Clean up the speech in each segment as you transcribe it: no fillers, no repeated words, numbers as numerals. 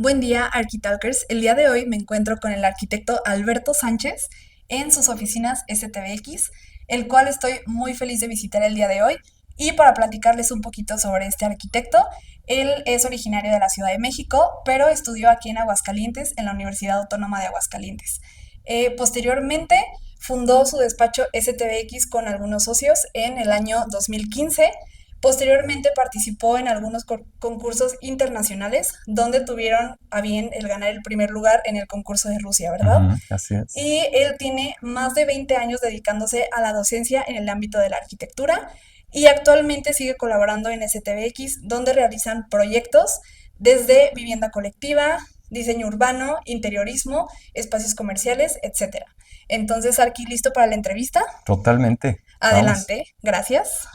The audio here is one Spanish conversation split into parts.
Buen día, Architalkers. El día de hoy me encuentro con el arquitecto Alberto Sánchez en sus oficinas STBX, el cual estoy muy feliz de visitar el día de hoy. Y para platicarles un poquito sobre este arquitecto, él es originario de la Ciudad de México, pero estudió aquí en Aguascalientes, en la Universidad Autónoma de Aguascalientes. Posteriormente, fundó su despacho STBX con algunos socios en el año 2015. Posteriormente participó en algunos concursos internacionales donde tuvieron a bien el ganar el primer lugar en el concurso de Rusia, ¿verdad? Ujú, así es. Y él tiene más de 20 años dedicándose a la docencia en el ámbito de la arquitectura y actualmente sigue colaborando en STBX, donde realizan proyectos desde vivienda colectiva, diseño urbano, interiorismo, espacios comerciales, etcétera. Entonces, aquí listo para la entrevista. Totalmente. Vamos. Adelante, gracias.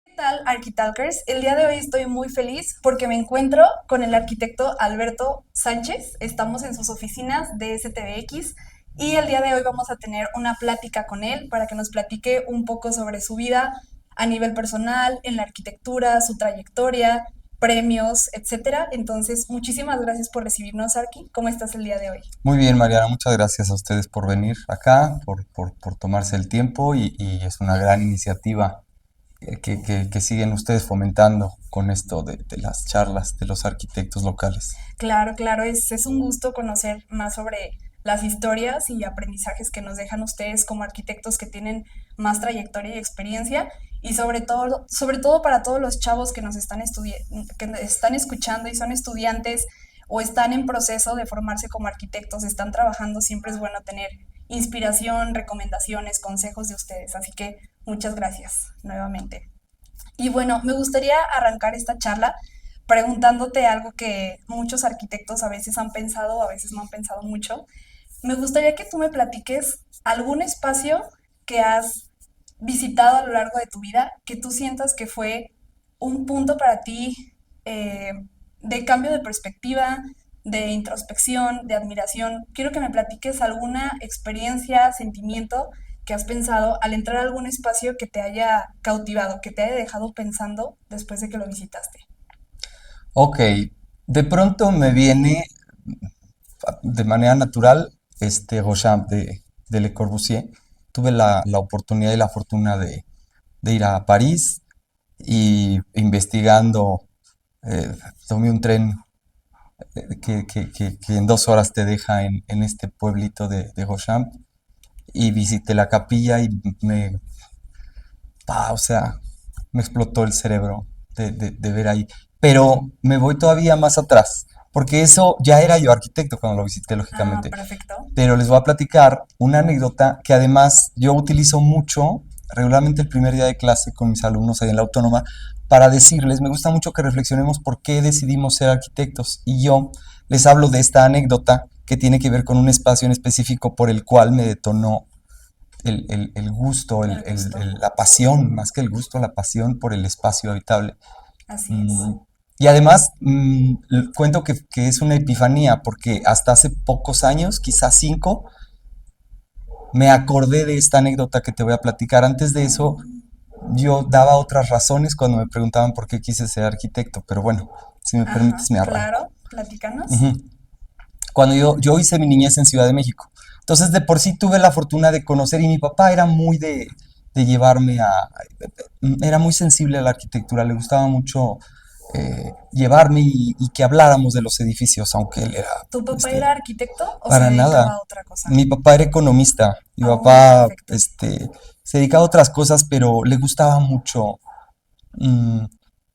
¿Qué tal, Architalkers? El día de hoy estoy muy feliz porque me encuentro con el arquitecto Alberto Sánchez. Estamos en sus oficinas de STBX y el día de hoy vamos a tener una plática con él para que nos platique un poco sobre su vida a nivel personal, en la arquitectura, su trayectoria, premios, etcétera. Entonces, muchísimas gracias por recibirnos, Arqui. ¿Cómo estás el día de hoy? Muy bien, Mariana. Muchas gracias a ustedes por venir acá, por tomarse el tiempo y es una gran iniciativa que siguen ustedes fomentando con esto de las charlas de los arquitectos locales. Claro, claro, es un gusto conocer más sobre las historias y aprendizajes que nos dejan ustedes como arquitectos que tienen más trayectoria y experiencia y sobre todo para todos los chavos que nos están que están escuchando y son estudiantes o están en proceso de formarse como arquitectos, están trabajando, siempre es bueno tener inspiración, recomendaciones, consejos de ustedes. Así que muchas gracias nuevamente. Y bueno, me gustaría arrancar esta charla preguntándote algo que muchos arquitectos a veces han pensado, a veces no han pensado mucho. Me gustaría que tú me platiques algún espacio que has visitado a lo largo de tu vida, que tú sientas que fue un punto para ti eh, de cambio de perspectiva, de introspección, de admiración. Quiero que me platiques alguna experiencia, sentimiento que has pensado al entrar a algún espacio que te haya cautivado, que te haya dejado pensando después de que lo visitaste. Ok, de pronto me viene de manera natural este Rochamp de Le Corbusier. Tuve la oportunidad y la fortuna de ir a París y investigando, tomé un tren que en 2 horas te deja en este pueblito de Rochamp y visité la capilla y o sea, me explotó el cerebro de ver ahí. Pero me voy todavía más atrás, porque eso ya era yo arquitecto cuando lo visité, Ah, lógicamente. perfecto. Pero les voy a platicar una anécdota que además yo utilizo mucho, regularmente el primer día de clase con mis alumnos ahí en la Autónoma, para decirles, me gusta mucho que reflexionemos por qué decidimos ser arquitectos. Y yo les hablo de esta anécdota que tiene que ver con un espacio en específico por el cual me detonó el gusto, El gusto. la pasión, más que el gusto, la pasión por el espacio habitable. Así es. Mm, y además, cuento que es una epifanía, porque hasta hace pocos años, quizás 5, me acordé de esta anécdota que te voy a platicar. Antes de eso, yo daba otras razones cuando me preguntaban por qué quise ser arquitecto, pero bueno, si me Ajá, permites, me arranco. claro, platícanos. Ujú. Cuando yo hice mi niñez en Ciudad de México. Entonces, de por sí tuve la fortuna de conocer y mi papá era muy de llevarme a... Era muy sensible a la arquitectura, le gustaba mucho llevarme y que habláramos de los edificios, aunque él era, ¿Tu papá este, era arquitecto o se para dedicaba nada. a otra cosa? Mi papá era economista, mi Oh, papá, perfecto. se dedicaba a otras cosas, pero mm,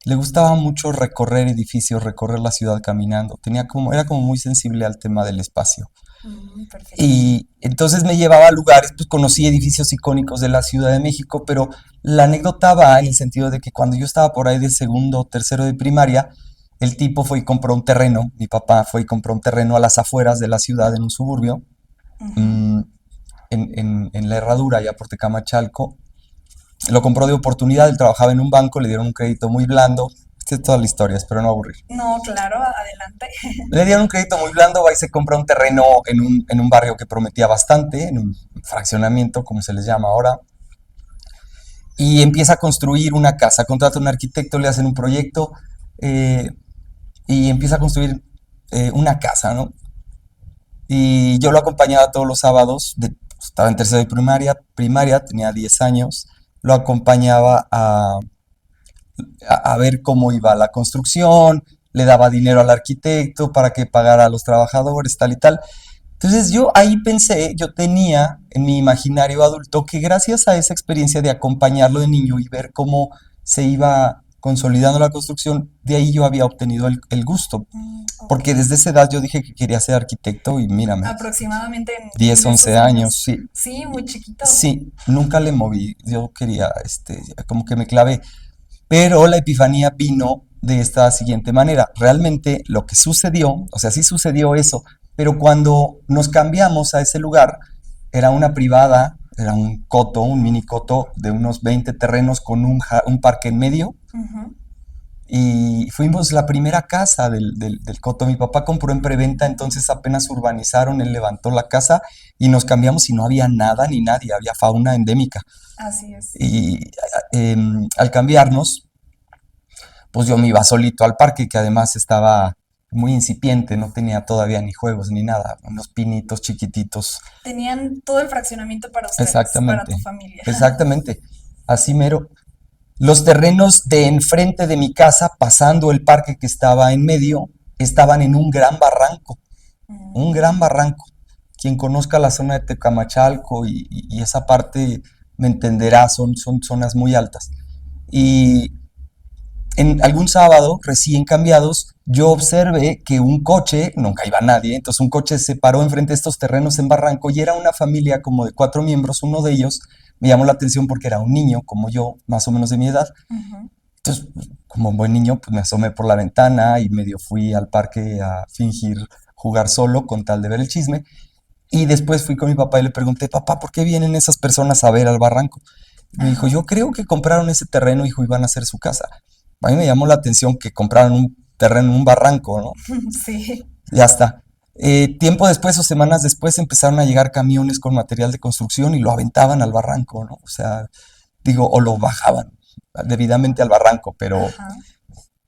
le gustaba mucho recorrer edificios, recorrer la ciudad caminando. Era como muy sensible al tema del espacio. Perfecto. Y entonces me llevaba a lugares, pues conocí edificios icónicos de la Ciudad de México, pero la anécdota va en el sentido de que cuando yo estaba por ahí de segundo o tercero de primaria, el tipo fue y compró un terreno, mi papá fue y compró un terreno a las afueras de la ciudad en un suburbio, Ujú. mm, en la Herradura, allá por Tecamachalco. Lo compró de oportunidad, él trabajaba en un banco, le dieron un crédito muy blando. Esta es toda la historia, espero no aburrir. No, claro, adelante. Le dieron un crédito muy blando, va y se compra un terreno en un barrio que prometía bastante, en un fraccionamiento, como se les llama ahora. y empieza a construir una casa. Contrata a un arquitecto, le hacen un proyecto eh, y empieza a construir una casa, ¿no? Y yo lo acompañaba todos los sábados, estaba en tercero de primaria, tenía 10 años, lo acompañaba a ver cómo iba la construcción, le daba dinero al arquitecto para que pagara a los trabajadores, tal y tal. Entonces yo ahí pensé, yo tenía en mi imaginario adulto que gracias a esa experiencia de acompañarlo de niño y ver cómo se iba consolidando la construcción, de ahí yo había obtenido el gusto, Ok. porque desde esa edad yo dije que quería ser arquitecto y mírame, Aproximadamente en 10 11 esos años, años. sí, Sí, muy chiquito. sí, nunca le moví, yo quería, como que me clavé, pero la epifanía vino de esta siguiente manera. Realmente lo que sucedió, o sea, sí sucedió eso, pero cuando nos cambiamos a ese lugar, era una privada, era un coto, un mini coto de unos 20 terrenos con un parque en medio. Ujú. Y fuimos la primera casa del coto. Mi papá compró en preventa, entonces apenas urbanizaron, él levantó la casa y nos cambiamos y no había nada ni nadie, había fauna endémica. Así es. Y al cambiarnos, pues yo me iba solito al parque, que además estaba muy incipiente, no tenía todavía ni juegos ni nada, unos pinitos chiquititos. Tenían todo el fraccionamiento para ustedes, para Exactamente, tu familia. exactamente, así mero. Los terrenos de enfrente de mi casa, pasando el parque que estaba en medio, estaban en un gran barranco, un gran Mm, barranco. Quien conozca la zona de Tecamachalco y esa parte me entenderá, son zonas muy altas. Y en algún sábado, recién cambiados, yo observé que un coche, nunca iba nadie, entonces un coche se paró enfrente de estos terrenos en Barranco y era una familia como de 4 miembros, uno de ellos me llamó la atención porque era un niño como yo, más o menos de mi edad. ujú. Entonces, como un buen niño, pues me asomé por la ventana y medio fui al parque a fingir jugar solo con tal de ver el chisme. Y después fui con mi papá y le pregunté, papá, ¿por qué vienen esas personas a ver al barranco? Me dijo, Ajá. yo creo que compraron ese terreno, hijo, y van a hacer su casa. A mí me llamó la atención que compraron un terreno en un barranco, ¿no? Sí. Ya está. Tiempo después o semanas después empezaron a llegar camiones con material de construcción y lo aventaban al barranco, ¿no? O sea, digo, o lo bajaban debidamente al barranco, pero Ajá.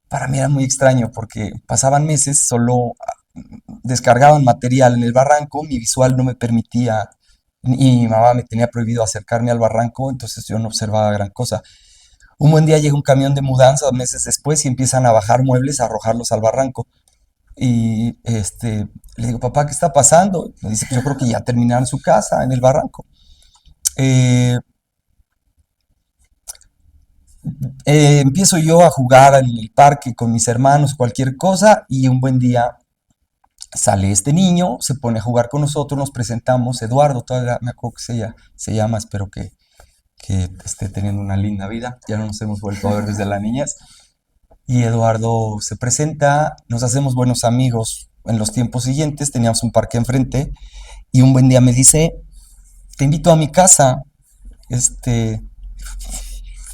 para mí era muy extraño porque pasaban meses, solo descargaban material en el barranco, mi visual no me permitía, y mi mamá me tenía prohibido acercarme al barranco, entonces yo no observaba gran cosa. Un buen día llega un camión de mudanza meses después y empiezan a bajar muebles, a arrojarlos al barranco. Y le digo, papá, ¿qué está pasando? Me dice que yo creo que ya terminaron su casa en el barranco. Eh, Empiezo yo a jugar en el parque con mis hermanos, cualquier cosa, y un buen día sale este niño, se pone a jugar con nosotros, nos presentamos, Eduardo, todavía me acuerdo que se llama, espero que esté teniendo una linda vida, ya no nos hemos vuelto a ver desde la niñez, y Eduardo se presenta, nos hacemos buenos amigos en los tiempos siguientes, teníamos un parque enfrente, y un buen día me dice, te invito a mi casa, este,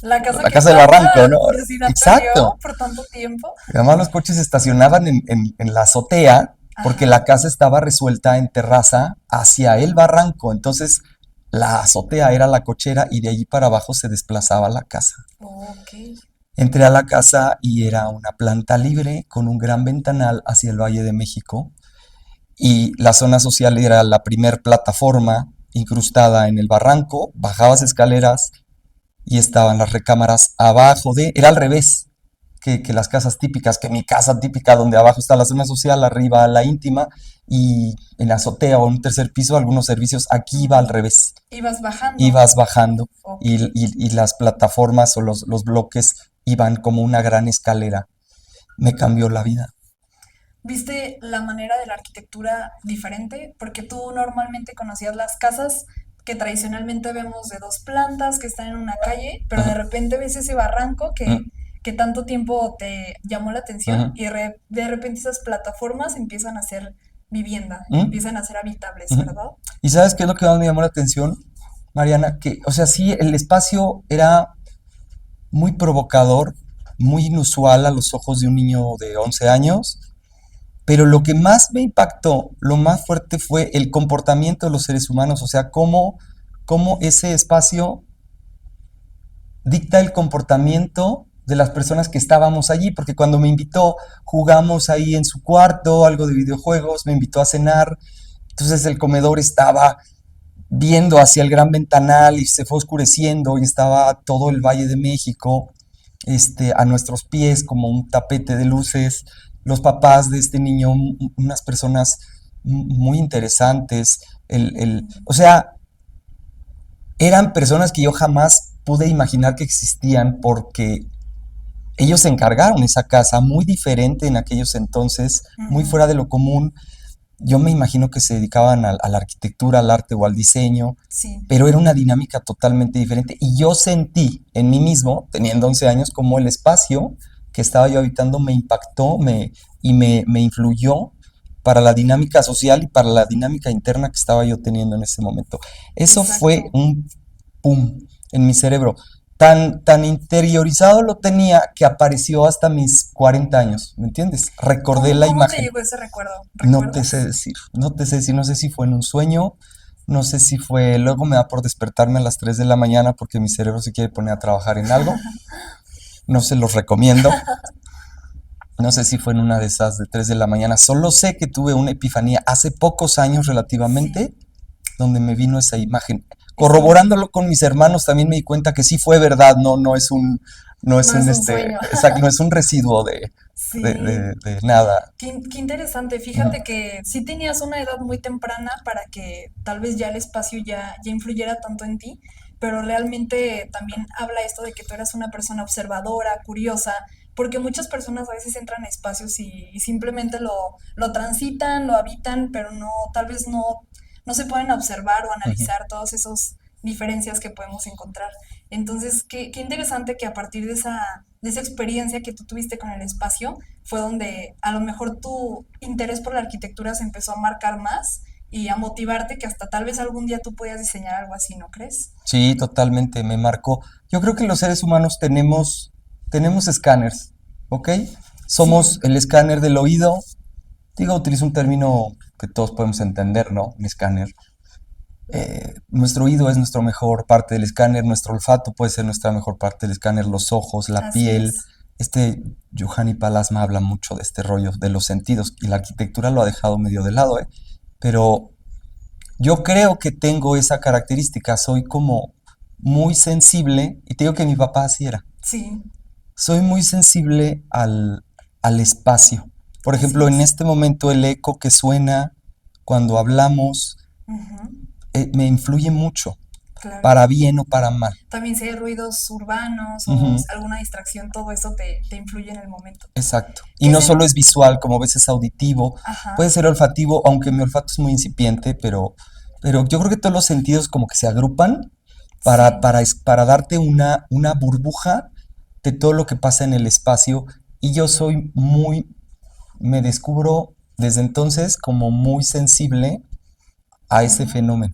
La casa la que casa del barranco, tanta ¿no? curiosidad te Exacto. dio por tanto tiempo. Además los coches se estacionaban en la azotea porque Ajá. la casa estaba resuelta en terraza hacia el barranco. Entonces la azotea era la cochera y de allí para abajo se desplazaba la casa. Ok. Entré a la casa y era una planta libre con un gran ventanal hacia el Valle de México y la zona social era la primer plataforma incrustada en el barranco, bajabas escaleras y estaban las recámaras abajo era al revés que las casas típicas, que mi casa típica donde abajo está la zona social, arriba la íntima y en la azotea o en un tercer piso algunos servicios, aquí iba al Mm, revés, ibas bajando. ibas bajando Ok. y las plataformas o los bloques iban como una gran escalera. Me cambió la vida. ¿Viste la manera de la arquitectura diferente? Porque tú normalmente conocías las casas que tradicionalmente vemos de dos plantas que están en una calle, pero de Ujú, repente ves ese barranco ujú, que tanto tiempo te llamó la atención ujú, y de repente esas plataformas empiezan a ser vivienda, ujú, empiezan a ser habitables, ujú. ¿verdad? ¿Y sabes qué es lo que más me llamó la atención, Mariana? Que, o sea, sí, el espacio era muy provocador, muy inusual a los ojos de un niño de 11 años, pero lo que más me impactó, lo más fuerte fue el comportamiento de los seres humanos, o sea, cómo ese espacio dicta el comportamiento de las personas que estábamos allí, porque cuando me invitó, jugamos ahí en su cuarto, algo de videojuegos, me invitó a cenar, entonces el comedor estaba viendo hacia el gran ventanal y se fue oscureciendo y estaba todo el Valle de México a nuestros pies como un tapete de luces. Los papás de este niño, unas personas muy interesantes. O sea, eran personas que yo jamás pude imaginar que existían porque ellos se encargaron esa casa muy diferente en aquellos entonces, muy Ujú. fuera de lo común. Yo me imagino que se dedicaban a la arquitectura, al arte o al diseño, Sí, pero era una dinámica totalmente diferente. Y yo sentí en mí mismo, teniendo 11 años, como el espacio que estaba yo habitando me impactó me influyó para la dinámica social y para la dinámica interna que estaba yo teniendo en ese momento. Eso fue exacto. un pum en mi cerebro. Tan interiorizado lo tenía que apareció hasta mis 40 años, ¿me entiendes? Recordé la ¿Cómo te imagen. llegó ese recuerdo? No te sé ¿Recuerdas? decir, no te sé decir, no sé si fue en un sueño, no sé si fue, luego me da por despertarme a las 3 de la mañana porque mi cerebro se quiere poner a trabajar en algo, no se los recomiendo, no sé si fue en una de esas de 3 de la mañana, solo sé que tuve una epifanía hace pocos años Sí, relativamente, donde me vino esa imagen. esa imagen. Corroborándolo con mis hermanos también me di cuenta que sí fue verdad, no es no es No es un sueño. exacto, no es un residuo Sí, de nada. qué interesante. Ujú. Fíjate que sí tenías una edad muy temprana para que tal vez ya el espacio ya influyera tanto en ti, pero realmente también habla esto de que tú eras una persona observadora, curiosa, porque muchas personas a veces entran a espacios y simplemente lo transitan, lo habitan, pero no, tal vez no se pueden observar o Ujú. analizar todas esas diferencias que podemos encontrar. Entonces, qué interesante que a partir de esa experiencia que tú tuviste con el espacio, fue donde a lo mejor tu interés por la arquitectura se empezó a marcar más y a motivarte que hasta tal vez algún día tú podías diseñar algo así, ¿no crees? Sí, totalmente, me marcó. Yo creo que los seres humanos tenemos escáneres, ¿ok? Sí, Somos el escáner del oído. Digo, utilizo un término que todos podemos entender, ¿no? Un escáner. Nuestro oído es nuestra mejor parte del escáner, nuestro olfato puede ser nuestra mejor parte del escáner, los ojos, la así piel. es. Este Johanny Palasma habla mucho de este rollo de los sentidos y la arquitectura lo ha dejado medio de lado, ¿eh? Pero yo creo que tengo esa característica, soy como muy sensible, y te digo que mi papá así era, Sí, soy muy sensible al espacio. Por así ejemplo, en es. este momento el eco que suena cuando hablamos Ujú, me influye mucho, claro. para bien o para mal. También si hay ruidos urbanos o Ujú, alguna distracción, todo eso te influye en el momento. exacto. Y ¿Qué no solo sen- es visual, como ves es auditivo, puede Ajá, ser olfativo, aunque mi olfato es muy incipiente, pero yo creo que todos los sentidos como que se agrupan sí. para darte una burbuja de todo lo que pasa en el espacio. Y yo soy me descubro desde entonces como muy sensible a ese Ujú. fenómeno.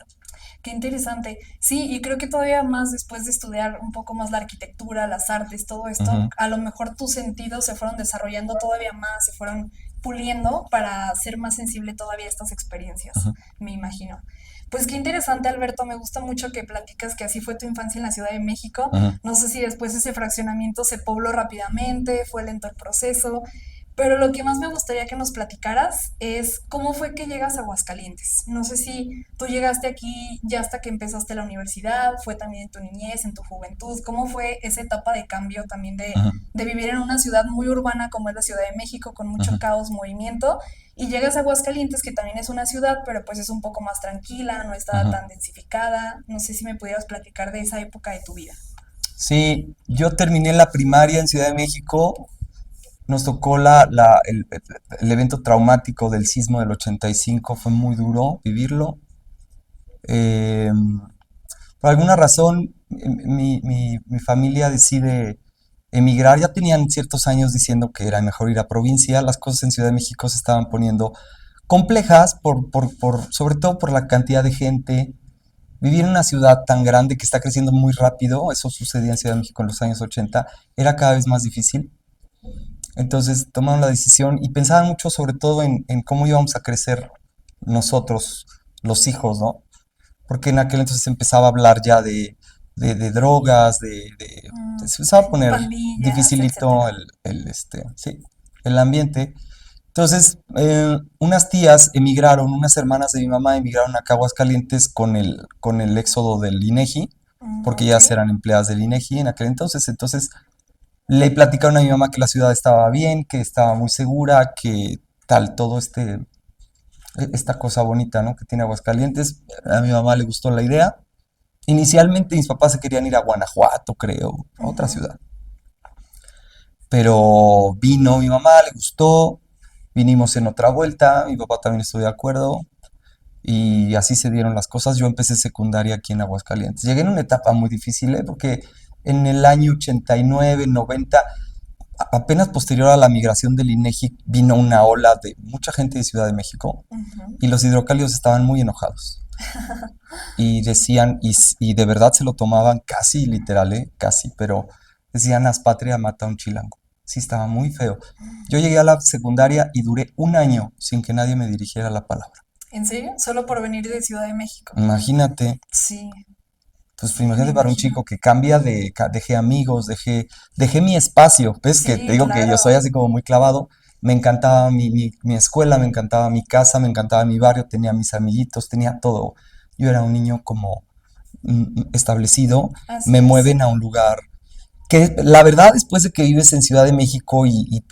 Qué interesante. Sí, y creo que todavía más después de estudiar un poco más la arquitectura, las artes, todo esto, Ujú, a lo mejor tus sentidos se fueron desarrollando todavía más, se fueron puliendo para ser más sensible todavía a estas experiencias, ujú, me imagino. Pues qué interesante, Alberto. Me gusta mucho que platicas que así fue tu infancia en la Ciudad de México. ujú. No sé si después ese fraccionamiento se pobló rápidamente, fue lento el proceso, pero lo que más me gustaría que nos platicaras es cómo fue que llegas a Aguascalientes. No sé si tú llegaste aquí ya hasta que empezaste la universidad, fue también en tu niñez, en tu juventud. ¿Cómo fue esa etapa de cambio también Ujú, de vivir en una ciudad muy urbana como es la Ciudad de México, con mucho ujú. caos, movimiento, y llegas a Aguascalientes, que también es una ciudad, pero pues es un poco más tranquila, no está Ujú. tan densificada? No sé si me pudieras platicar de esa época de tu vida. Sí, yo terminé la primaria en Ciudad de México. Nos tocó el evento traumático del sismo del 85. Fue muy duro vivirlo. Eh, por alguna razón, mi familia decide emigrar. Ya tenían ciertos años diciendo que era mejor ir a provincia. Las cosas en Ciudad de México se estaban poniendo complejas, sobre todo por la cantidad de gente. Vivir en una ciudad tan grande que está creciendo muy rápido, eso sucedía en Ciudad de México en los años 80, era cada vez más difícil. Entonces tomaron la decisión y pensaban mucho sobre todo en cómo íbamos a crecer nosotros, los hijos, ¿no? Porque en aquel entonces se empezaba a hablar ya de drogas, se va a poner pandillas, dificilito etcétera. sí, el ambiente. Entonces, unas tías emigraron, unas hermanas de mi mamá emigraron acá a Aguascalientes con el éxodo del INEGI, porque Ok. ellas eran empleadas del INEGI en aquel entonces. Entonces, le platicaron a mi mamá que la ciudad estaba bien, que estaba muy segura, que tal, todo esta cosa bonita, ¿no? Que tiene Aguascalientes. A mi mamá le gustó la idea. Inicialmente mis papás se querían ir a Guanajuato, creo, a otra Ujú. ciudad. Pero vino mi mamá, le gustó, vinimos en otra vuelta, mi papá también estuvo de acuerdo y así se dieron las cosas. Yo empecé secundaria aquí en Aguascalientes. Llegué en una etapa muy difícil, ¿eh? Porque en el año 89, 90, apenas posterior a la migración del INEGI, vino una ola de mucha gente de Ciudad de México Ujú. y los hidrocálidos estaban muy enojados. Y decían, y de verdad se lo tomaban casi literal, ¿eh? Casi, pero decían, Aspatria mata a un chilango. Sí, estaba muy feo. Yo llegué a la secundaria y duré un año sin que nadie me dirigiera la palabra. ¿En serio? Solo por venir de Ciudad de México. Imagínate, Sí, pues sí, me imagínate para un chico imagino. que cambia dejé amigos, dejé mi espacio. ¿Ves? Que te Sí, digo que yo soy claro. así como muy clavado. Me encantaba mi escuela, me encantaba mi casa, me encantaba mi barrio, tenía mis amiguitos, tenía todo. Yo era un niño como establecido. Así Me es. mueven a un lugar que la verdad, después de que vives en Ciudad de México y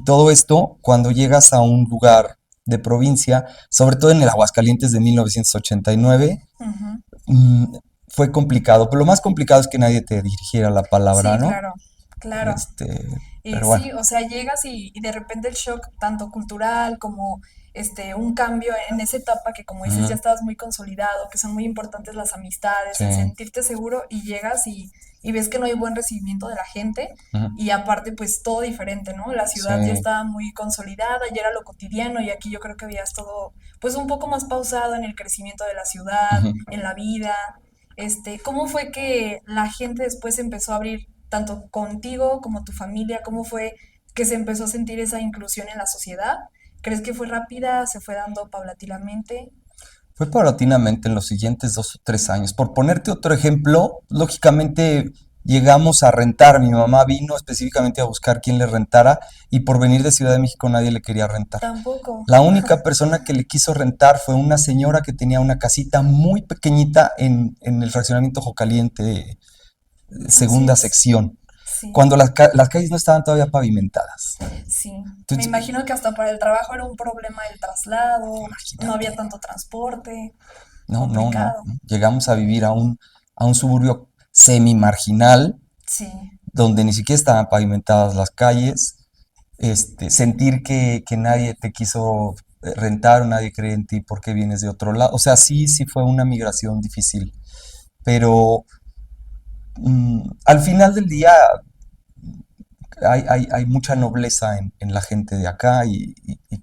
todo esto, cuando llegas a un lugar de provincia, sobre todo en el Aguascalientes de 1989, Ujú. mm, fue complicado. Pero lo más complicado es que nadie te dirigiera la palabra, Sí, ¿no? claro, claro. Este, pero bueno. Sí, o sea, llegas y de repente el shock, tanto cultural como un cambio en esa etapa que, como dices, ya Ujú, estabas muy consolidado, que son muy importantes las amistades, sí, el sentirte seguro y llegas y ves que no hay buen recibimiento de la gente ujú, y aparte, pues todo diferente, ¿no? La sí, ciudad ya estaba muy consolidada, ya era lo cotidiano y aquí yo creo que veías todo, pues un poco más pausado en el crecimiento de la ciudad, ujú. en la vida. ¿Cómo fue que la gente después se empezó a abrir tanto contigo como tu familia? ¿Cómo fue que se empezó a sentir esa inclusión en la sociedad? ¿Crees que fue rápida? ¿Se fue dando paulatinamente? Fue paulatinamente en los siguientes 2 o 3 años. Por ponerte otro ejemplo, lógicamente llegamos a rentar. Mi mamá vino específicamente a buscar quién le rentara y por venir de Ciudad de México nadie le quería rentar. Tampoco. La única persona que le quiso rentar fue una señora que tenía una casita muy pequeñita en el fraccionamiento Jocaliente, Así segunda es. sección, Sí, cuando las calles no estaban todavía pavimentadas. sí. Me Entonces, imagino que hasta para el trabajo era un problema el traslado, no imagínate, había tanto transporte, no, no, no. complicado. Llegamos a vivir a un suburbio semi marginal Sí, donde ni siquiera estaban pavimentadas las calles, sentir que nadie te quiso rentar o nadie cree en ti porque vienes de otro lado. O sea, sí, sí fue una migración difícil, pero al final del día hay mucha nobleza en la gente de acá y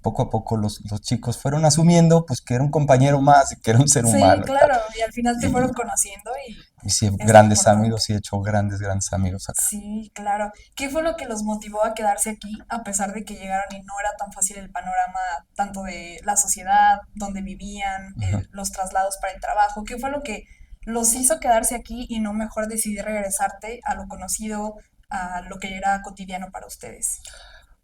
poco a poco los chicos fueron asumiendo pues que era un compañero más y que era un ser sí, humano y tal. claro. Y al final te Y, fueron conociendo y y sí, es lo grandes importante. amigos, sí he hecho grandes, grandes amigos acá. Sí, claro. ¿Qué fue lo que los motivó a quedarse aquí, a pesar de que llegaron y no era tan fácil el panorama tanto de la sociedad, donde vivían, Ujú. los traslados para el trabajo? ¿Qué fue lo que los hizo quedarse aquí y no mejor decidir regresarte a lo conocido, a lo que era cotidiano para ustedes?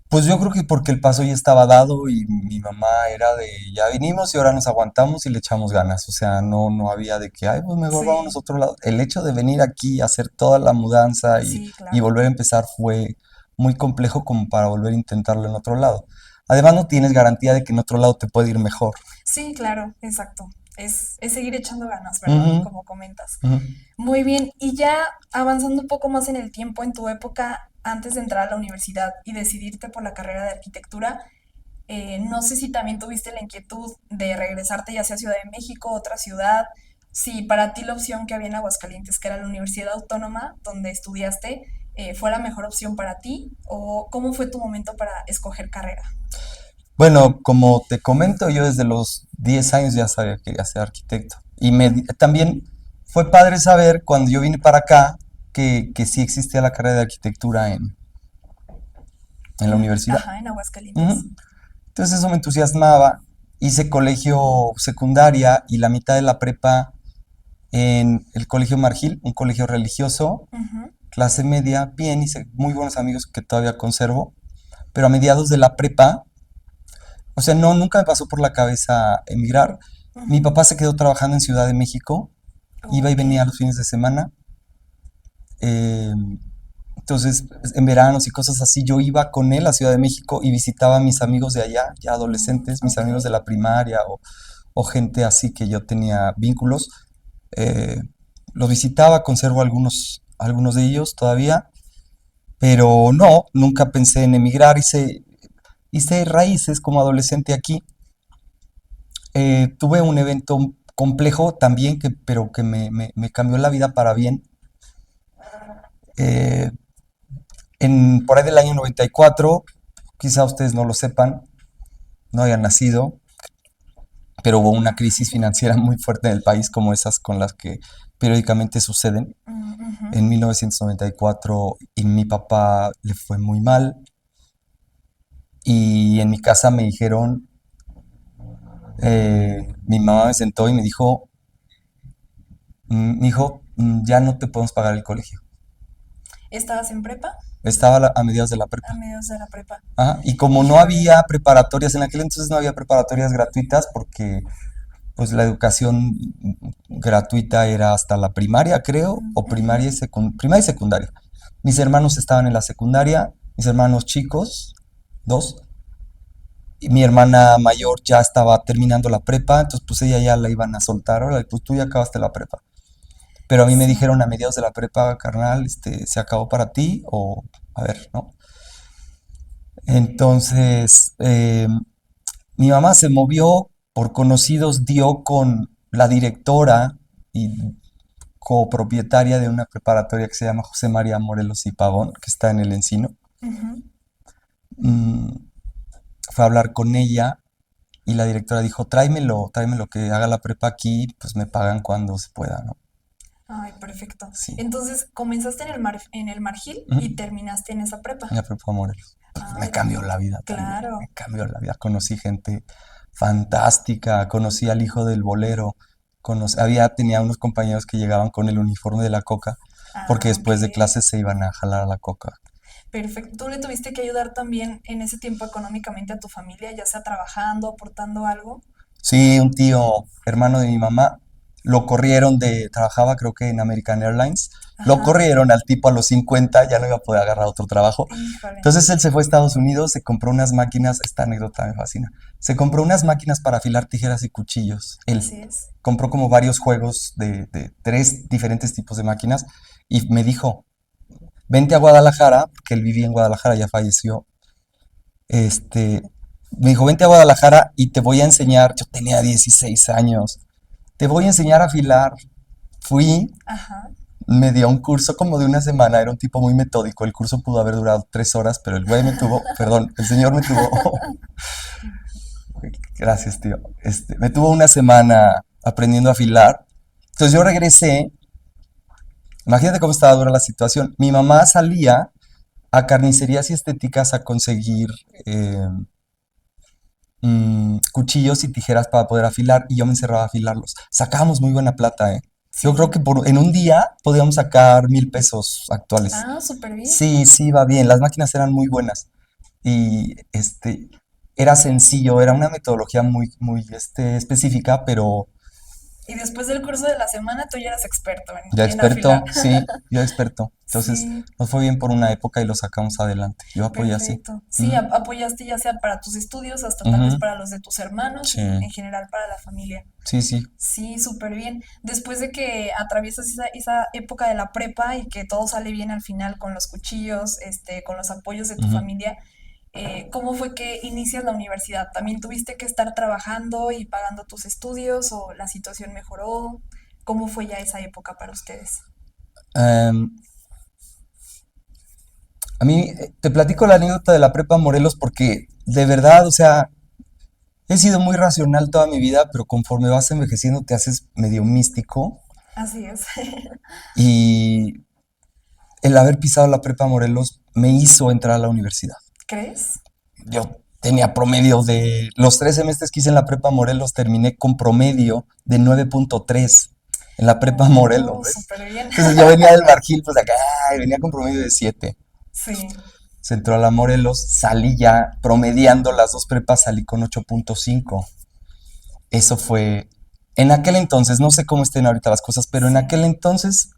Pues yo creo que porque el paso ya estaba dado y mi mamá era de ya vinimos y ahora nos aguantamos y le echamos ganas. O sea, no, no había de que, ay, pues mejor vámonos Sí, a otro lado. El hecho de venir aquí, hacer toda la mudanza sí, y claro. volver a empezar fue muy complejo como para volver a intentarlo en otro lado. Además, no tienes garantía de que en otro lado te puede ir mejor. Sí, claro, exacto. Es seguir echando ganas, ¿verdad? Ujú, Como comentas. ujú. Muy bien, y ya avanzando un poco más en el tiempo, en tu época antes de entrar a la universidad y decidirte por la carrera de arquitectura, no sé si también tuviste la inquietud de regresarte ya sea a Ciudad de México, otra ciudad, si para ti la opción que había en Aguascalientes, que era la Universidad Autónoma donde estudiaste, fue la mejor opción para ti, o cómo fue tu momento para escoger carrera. Bueno, como te comento, yo desde los 10 años ya sabía que quería ser arquitecto. También fue padre saber cuando yo vine para acá que sí existía la carrera de arquitectura en la universidad. Ajá, en Aguascalientes. Ujú. Entonces eso me entusiasmaba. Hice colegio secundaria y la mitad de la prepa en el Colegio Margil, un colegio religioso Ujú. clase media, bien, hice muy buenos amigos que todavía conservo, pero a mediados de la prepa, o sea, no, nunca me pasó por la cabeza emigrar. Mi Ujú. papá se quedó trabajando en Ciudad de México, iba y Ok. venía los fines de semana. eh, entonces, en veranos y cosas así, yo iba con él a Ciudad de México y visitaba a mis amigos de allá, ya adolescentes, mis Ok. amigos de la primaria o gente así que yo tenía vínculos. eh, los visitaba, conservo algunos de ellos todavía, pero no, nunca pensé en emigrar, hice raíces como adolescente aquí. Tuve un evento complejo también, pero que me cambió la vida para bien. Eh, por ahí del año 94, quizá ustedes no lo sepan, no hayan nacido, pero hubo una crisis financiera muy fuerte en el país, como esas con las que periódicamente suceden. Ujú. En 1994 y mi papá le fue muy mal y en mi casa me dijeron, mi mamá me sentó y me dijo, hijo, ya no te podemos pagar el colegio. ¿Estabas en prepa? Estaba a mediados de la A prepa. mediados de la prepa. Ajá, y como no Híjole. había preparatorias, en aquel entonces no había preparatorias gratuitas porque pues la educación gratuita era hasta la primaria, creo, o Ujú. primaria y secundaria. Mis hermanos estaban en la secundaria, mis hermanos chicos, dos, y mi hermana mayor ya estaba terminando la prepa, entonces pues ella ya la iban a soltar, ahora pues tú ya acabaste la prepa. Pero a mí me Sí. dijeron a mediados de la prepa, carnal, se acabó para ti, o a ver, ¿no? Entonces, mi mamá se movió, por conocidos dio con la directora y copropietaria de una preparatoria que se llama José María Morelos y Pavón, que está en el Encino. Ujú. Mm, Fue a hablar con ella y la directora dijo, tráemelo, que haga la prepa aquí, pues me pagan cuando se pueda, ¿no? Ay, perfecto. Sí. Entonces, comenzaste en el Margil Ujú. y terminaste en esa prepa. La prepa Morelos. Me Ay, cambió la vida también, me claro. cambió la vida. Conocí gente fantástica, conocí al hijo del bolero, tenía unos compañeros que llegaban con el uniforme de la Coca, porque Ah, ok. después de clases se iban a jalar a la Coca. Perfecto. ¿Tú le tuviste que ayudar también en ese tiempo económicamente a tu familia, ya sea trabajando, aportando algo? Sí, un tío, hermano de mi mamá, trabajaba creo que en American Airlines, lo Ajá. corrieron al tipo a los 50, ya no iba a poder agarrar otro trabajo. Híjole. Entonces él se fue a Estados Unidos, se compró unas máquinas, esta anécdota me fascina, se compró unas máquinas para afilar tijeras y cuchillos. Él Así es. compró como varios juegos de tres diferentes tipos de máquinas y me dijo, vente a Guadalajara, que él vivía en Guadalajara, ya falleció. Este, Me dijo, vente a Guadalajara y te voy a enseñar, yo tenía 16 años, te voy a enseñar a afilar. Fui, Ajá. me dio un curso como de una semana, era un tipo muy metódico, el curso pudo haber durado 3 horas, pero el güey me tuvo, perdón, el señor me tuvo, gracias tío, me tuvo una semana aprendiendo a afilar. Entonces yo regresé, imagínate cómo estaba dura la situación. Mi mamá salía a carnicerías y estéticas a conseguir eh, cuchillos y tijeras para poder afilar y yo me encerraba a afilarlos. Sacábamos muy buena plata, ¿eh? Yo creo Sí. que en un día podíamos sacar 1,000 pesos actuales. Ah, súper bien. Sí, sí, va bien. Las máquinas eran muy buenas y era sencillo, era una metodología muy específica, pero Y después del curso de la semana tú ya eras experto ya en afilar. experto, sí, yo experto. Entonces Sí, nos fue bien por una época y lo sacamos adelante. Yo apoyé así. perfecto. Sí, Ujú, apoyaste ya sea para tus estudios, hasta tal vez ujú, para los de tus hermanos sí, y en general para la familia. sí, sí. Sí, súper bien. Después de que atraviesas esa época de la prepa y que todo sale bien al final con los cuchillos, con los apoyos de tu Ujú. familia, ¿cómo fue que inicias la universidad? ¿También tuviste que estar trabajando y pagando tus estudios o la situación mejoró? ¿Cómo fue ya esa época para ustedes? Em, a mí, te platico la anécdota de la prepa Morelos porque de verdad, o sea, he sido muy racional toda mi vida, pero conforme vas envejeciendo te haces medio místico Así es. y el haber pisado la prepa Morelos me hizo entrar a la universidad. ¿Crees? Yo tenía promedio de los 3 semestres que hice en la prepa Morelos, terminé con promedio de 9,3 en la prepa Morelos, Oh, ¿ves? súper bien. Entonces yo venía del Margil, pues acá, ay, venía con promedio de 7. Sí, Se entró a la Morelos, salí ya promediando las dos prepas, salí con 8.5. Eso fue, en aquel entonces, no sé cómo estén ahorita las cosas, pero en sí, aquel entonces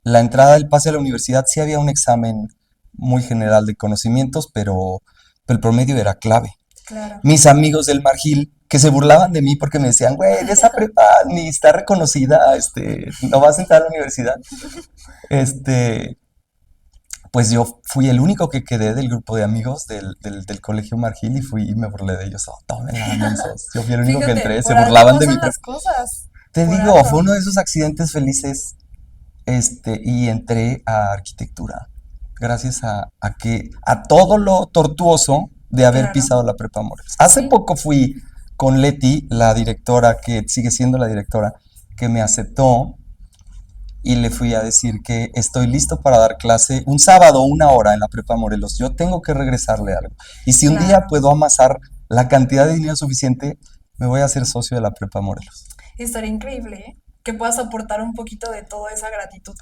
la entrada del pase a la universidad sí había un examen muy general de conocimientos, pero el promedio era clave. claro. Mis amigos del Margil que se burlaban de mí porque me decían, güey, de esa prepa ni está reconocida, no vas a entrar a la universidad. Este, pues yo fui el único que quedé del grupo de amigos del colegio Margil y fui y me burlé de ellos. Oh, tómenla, mensos. Yo fui el único que Fíjate, entré, se por algo burlaban de mi pasan prepa. las cosas, Te por digo, fue algo. uno de esos accidentes felices, y entré a arquitectura. Gracias a todo lo tortuoso de haber Claro, pisado la prepa Morelos. Hace sí, poco fui con Leti, la directora, que sigue siendo la directora, que me aceptó y le fui a decir que estoy listo para dar clase un sábado, 1 hora en la prepa Morelos. Yo tengo que regresarle algo. Y si un día claro. puedo amasar la cantidad de dinero suficiente, me voy a hacer socio de la prepa Morelos. Estaría increíble, ¿eh? Que puedas aportar un poquito de toda esa gratitud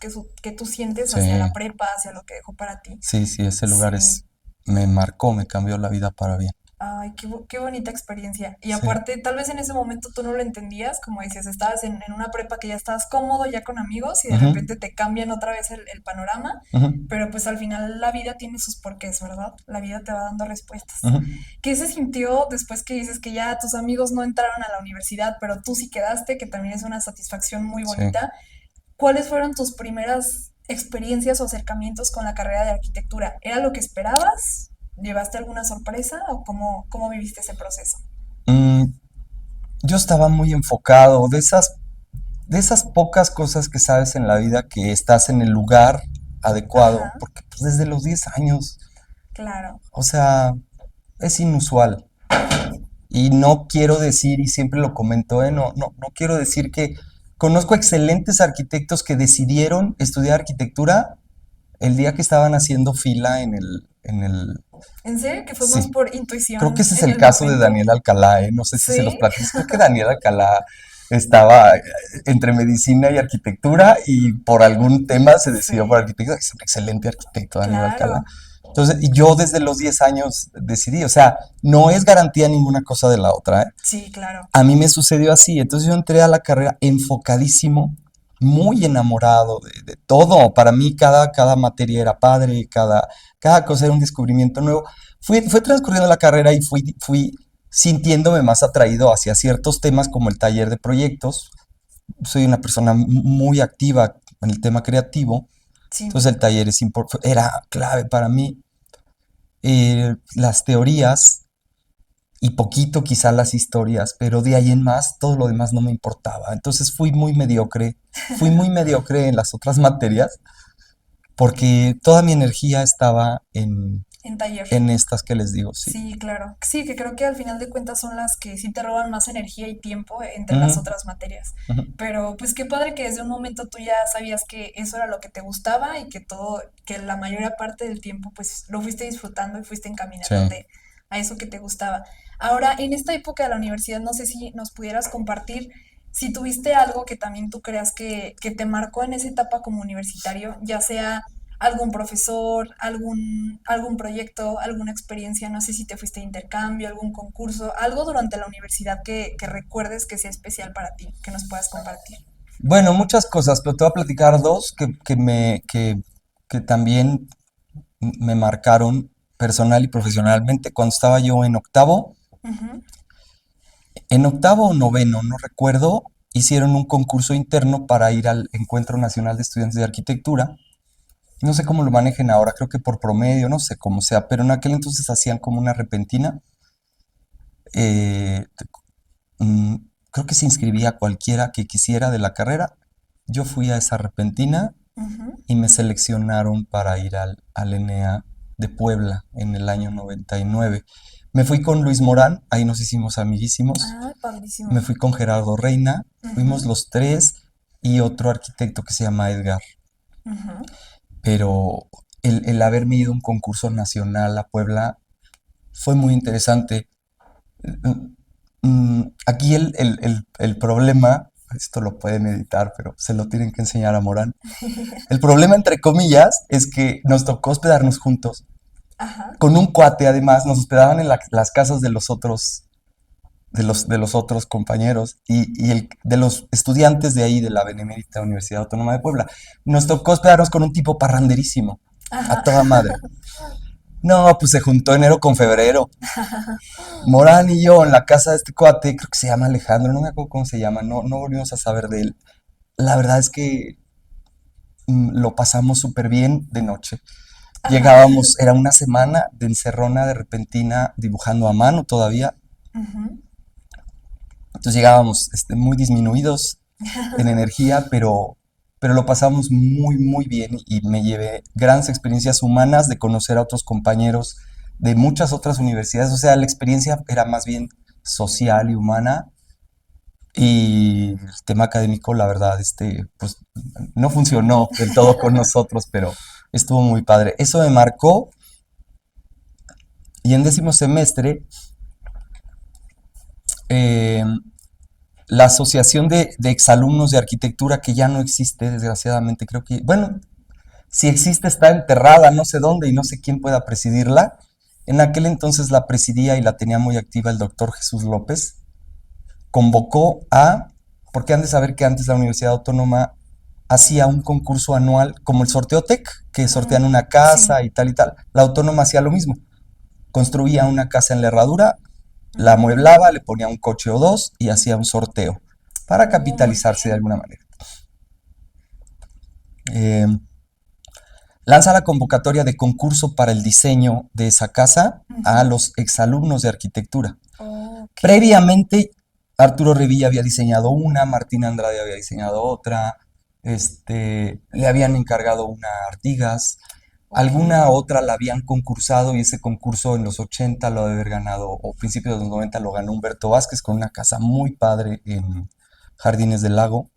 que tú sientes Sí, hacia la prepa, hacia lo que dejó para ti. sí, sí, ese lugar Sí. me marcó, me cambió la vida para bien. Ay, qué bonita experiencia. Y Sí. aparte, tal vez en ese momento tú no lo entendías, como decías, estabas en una prepa que ya estabas cómodo, ya con amigos, y de Ujú, repente te cambian otra vez el panorama, ujú, pero pues al final la vida tiene sus porqués, ¿verdad? La vida te va dando respuestas. ujú. ¿Qué se sintió después que dices que ya tus amigos no entraron a la universidad, pero tú sí quedaste, que también es una satisfacción muy Sí. bonita? ¿Cuáles fueron tus primeras experiencias o acercamientos con la carrera de arquitectura? ¿Era lo que esperabas? ¿Llevaste alguna sorpresa o cómo viviste ese proceso? Mm, yo estaba muy enfocado de esas pocas cosas que sabes en la vida que estás en el lugar adecuado, Ajá, porque pues, desde los 10 años, claro, o sea, es inusual. Y no quiero decir, y siempre lo comento, no, no, no quiero decir que conozco excelentes arquitectos que decidieron estudiar arquitectura el día que estaban haciendo fila en el. ¿en serio que fue más Sí, por creo que intuición ese es en el el caso de momento? Daniel Alcalá, ¿eh? No sé si se los Sí, platico. Creo que Daniel Alcalá estaba entre medicina y arquitectura y por algún tema se decidió por sí, arquitectura. Es un excelente arquitecto, Daniel Alcalá. claro, Entonces, y yo desde los 10 años decidí, o sea, no es garantía ninguna cosa de la otra, ¿eh? sí, claro. A mí me sucedió así, entonces yo entré a la carrera enfocadísimo, muy enamorado de todo. Para mí cada materia era padre, cada cosa era un descubrimiento nuevo. Fue transcurriendo la carrera y fui sintiéndome más atraído hacia ciertos temas como el taller de proyectos. Soy una persona muy activa en el tema creativo, Sí, entonces el taller era clave para mí. Las teorías y poquito quizá las historias, pero de ahí en más todo lo demás no me importaba. Entonces fui muy mediocre en las otras materias porque toda mi energía estaba en, en taller. en estas que les digo, sí. Sí, claro. Sí, que creo que al final de cuentas son las que sí te roban más energía y tiempo entre Ujú, las otras materias. ujú, Pero pues qué padre que desde un momento tú ya sabías que eso era lo que te gustaba y que todo, que la mayor parte del tiempo pues lo fuiste disfrutando y fuiste sí. encaminándote a eso que te gustaba. Ahora, en esta época de la universidad, no sé si nos pudieras compartir si tuviste algo que también tú creas que te marcó en esa etapa como universitario, ya sea algún profesor, algún proyecto, alguna experiencia, no sé si te fuiste de intercambio, algún concurso, algo durante la universidad que recuerdes que sea especial para ti, que nos puedas compartir. Bueno, muchas cosas, pero te voy a platicar dos que también me marcaron personal y profesionalmente. Cuando estaba yo Ujú, en octavo o noveno, no recuerdo, hicieron un concurso interno para ir al Encuentro Nacional de Estudiantes de Arquitectura. No sé cómo lo manejen ahora, creo que por promedio, no sé cómo sea, pero en aquel entonces hacían como una repentina. eh, mm, Creo que se inscribía cualquiera que quisiera de la carrera. Yo fui a esa repentina ujú. y me seleccionaron para ir al ENEA de Puebla en el año 99. Me fui con Luis Morán, ahí nos hicimos amiguísimos. Ah, padrísimo. Me fui con Gerardo Reina, fuimos Ujú, los tres y otro arquitecto que se llama Edgar. ujú. Pero el haberme ido a un concurso nacional a Puebla fue muy interesante. Aquí el problema, esto lo pueden editar, pero se lo tienen que enseñar a Morán. El problema, entre comillas, es que nos tocó hospedarnos juntos. Ajá. Con un cuate, además, nos hospedaban en las casas de los otros, de los otros compañeros y de los estudiantes de ahí, de la Benemérita Universidad Autónoma de Puebla. Nos tocó hospedarnos con un tipo parranderísimo, a Ajá. toda madre. No, pues se juntó enero con febrero. Morán y yo en la casa de este cuate, creo que se llama Alejandro, no me acuerdo cómo se llama, no volvimos a saber de él. La verdad es que lo pasamos súper bien de noche. Ajá. Llegábamos, era una semana de encerrona de repentina, dibujando a mano todavía. Ujú. Entonces llegábamos muy disminuidos en energía, pero lo pasamos muy, muy bien y me llevé grandes experiencias humanas de conocer a otros compañeros de muchas otras universidades. O sea, la experiencia era más bien social y humana. Y el tema académico, la verdad, pues no funcionó del todo con nosotros, pero estuvo muy padre. Eso me marcó y en décimo semestre eh, la asociación de exalumnos de arquitectura, que ya no existe, desgraciadamente, creo que, bueno, si existe está enterrada, no sé dónde y no sé quién pueda presidirla. En aquel entonces la presidía y la tenía muy activa el doctor Jesús López. Convocó porque han de saber que antes la Universidad Autónoma hacía un concurso anual como el sorteo TEC, que sortean Mm, una sí. casa y tal y tal. La Autónoma hacía lo mismo. Construía una casa en la herradura, la Mm. amueblaba, le ponía un coche o dos y hacía un sorteo para Oh, muy capitalizarse de bien. alguna manera. Eh, Lanza la convocatoria de concurso para el diseño de esa casa a Ujú. los exalumnos de arquitectura. Ok. Previamente, Arturo Revilla había diseñado una, Martín Andrade había diseñado otra, le habían encargado una a Artigas, Ok. alguna otra la habían concursado y ese concurso en los 80 lo debe haber ganado, o principios de los 90 lo ganó Humberto Vázquez con una casa muy padre en Jardines del Lago.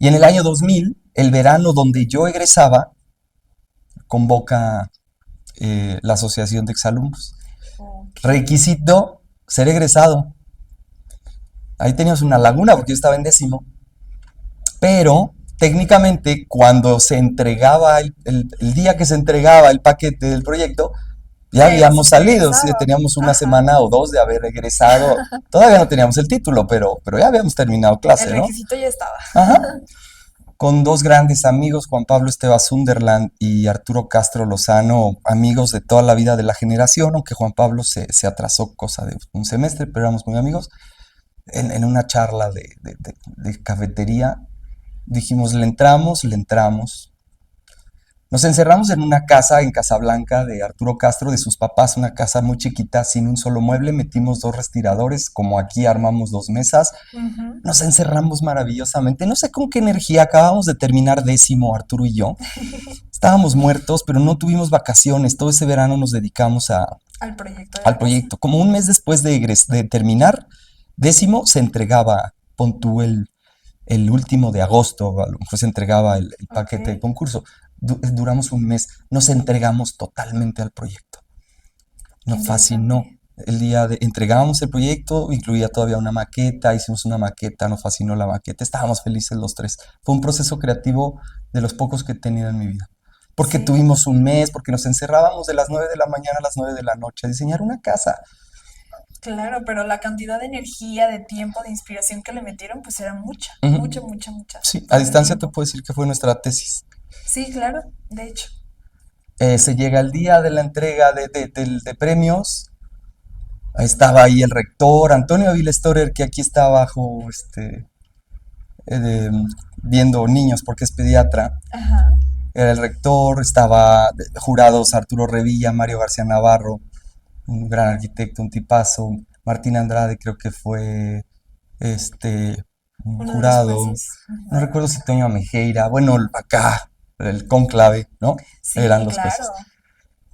Y en el año 2000, el verano donde yo egresaba, convoca la Asociación de Exalumnos. Ok. Requisito, ser egresado. Ahí teníamos una laguna porque yo estaba en décimo. Pero técnicamente cuando se entregaba, el día que se entregaba el paquete del proyecto, ya Ya eras habíamos salido, sí, egresado. teníamos una Ajá. semana o dos de haber egresado. Todavía no teníamos el título, pero ya habíamos terminado El clase, ¿no? requisito ya estaba. Ajá. Con dos grandes amigos, Juan Pablo Esteba Sunderland y Arturo Castro Lozano, amigos de toda la vida de la generación, aunque Juan Pablo se atrasó cosa de un semestre, pero éramos muy amigos. En una charla de cafetería dijimos, le entramos, le entramos. Nos encerramos en una casa en Casablanca de Arturo Castro, de sus papás, una casa muy chiquita, sin un solo mueble. Metimos dos respiradores, como aquí armamos dos mesas. Ujú. Nos encerramos maravillosamente. No sé con qué energía acabamos de terminar décimo, Arturo y yo. Estábamos muertos, pero no tuvimos vacaciones. Todo ese verano nos dedicamos Al proyecto de al la casa. proyecto. Como un mes después de terminar décimo, se entregaba, pon tú el último de agosto, a lo mejor se entregaba el Ok. paquete de concurso. Duramos un mes, nos entregamos totalmente al proyecto. Qué Nos fascinó. interesante. El día de entregábamos el proyecto, incluía todavía una maqueta, hicimos una maqueta, nos fascinó la maqueta, estábamos felices los tres. Fue un proceso creativo de los pocos que he tenido en mi vida. Porque Sí, tuvimos un mes, porque nos encerrábamos de las 9 de la mañana a las 9 de la noche a diseñar una casa. claro, pero la cantidad de energía, de tiempo, de inspiración que le metieron, pues era mucha, Ujú. mucha, mucha, mucha, Sí, a todo el distancia te tiempo. puedo decir que fue nuestra tesis. Sí, claro, de hecho. Se llega el día de la entrega de premios. Estaba ahí el rector, Antonio Storer, que aquí está abajo, eh, de- viendo niños porque es pediatra. Ajá. Era el rector, estaba jurados Arturo Revilla, Mario García Navarro, un gran arquitecto, un tipazo. Martín Andrade creo que fue un Uno de los jurado. jueces. No Ujú. recuerdo si Toño Mejeira, bueno, acá, el cónclave, ¿no? Eran Sí, los jueces.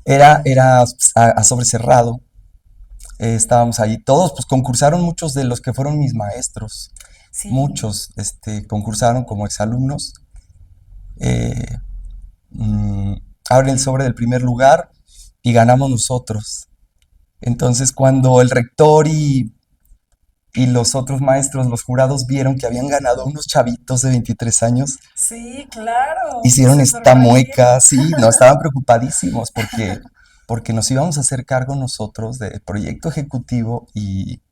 claro. Era a sobre cerrado. Estábamos allí todos, pues concursaron muchos de los que fueron mis maestros. Sí. Muchos concursaron como exalumnos. Eh, mm, Abren el sobre del primer lugar y ganamos nosotros. Entonces, cuando el rector y los otros maestros, los jurados, vieron que habían ganado unos chavitos de 23 años, Sí, claro, hicieron se esta mueca, sorprendieron. sí, no, estaban preocupadísimos porque nos íbamos a hacer cargo nosotros del proyecto ejecutivo y De la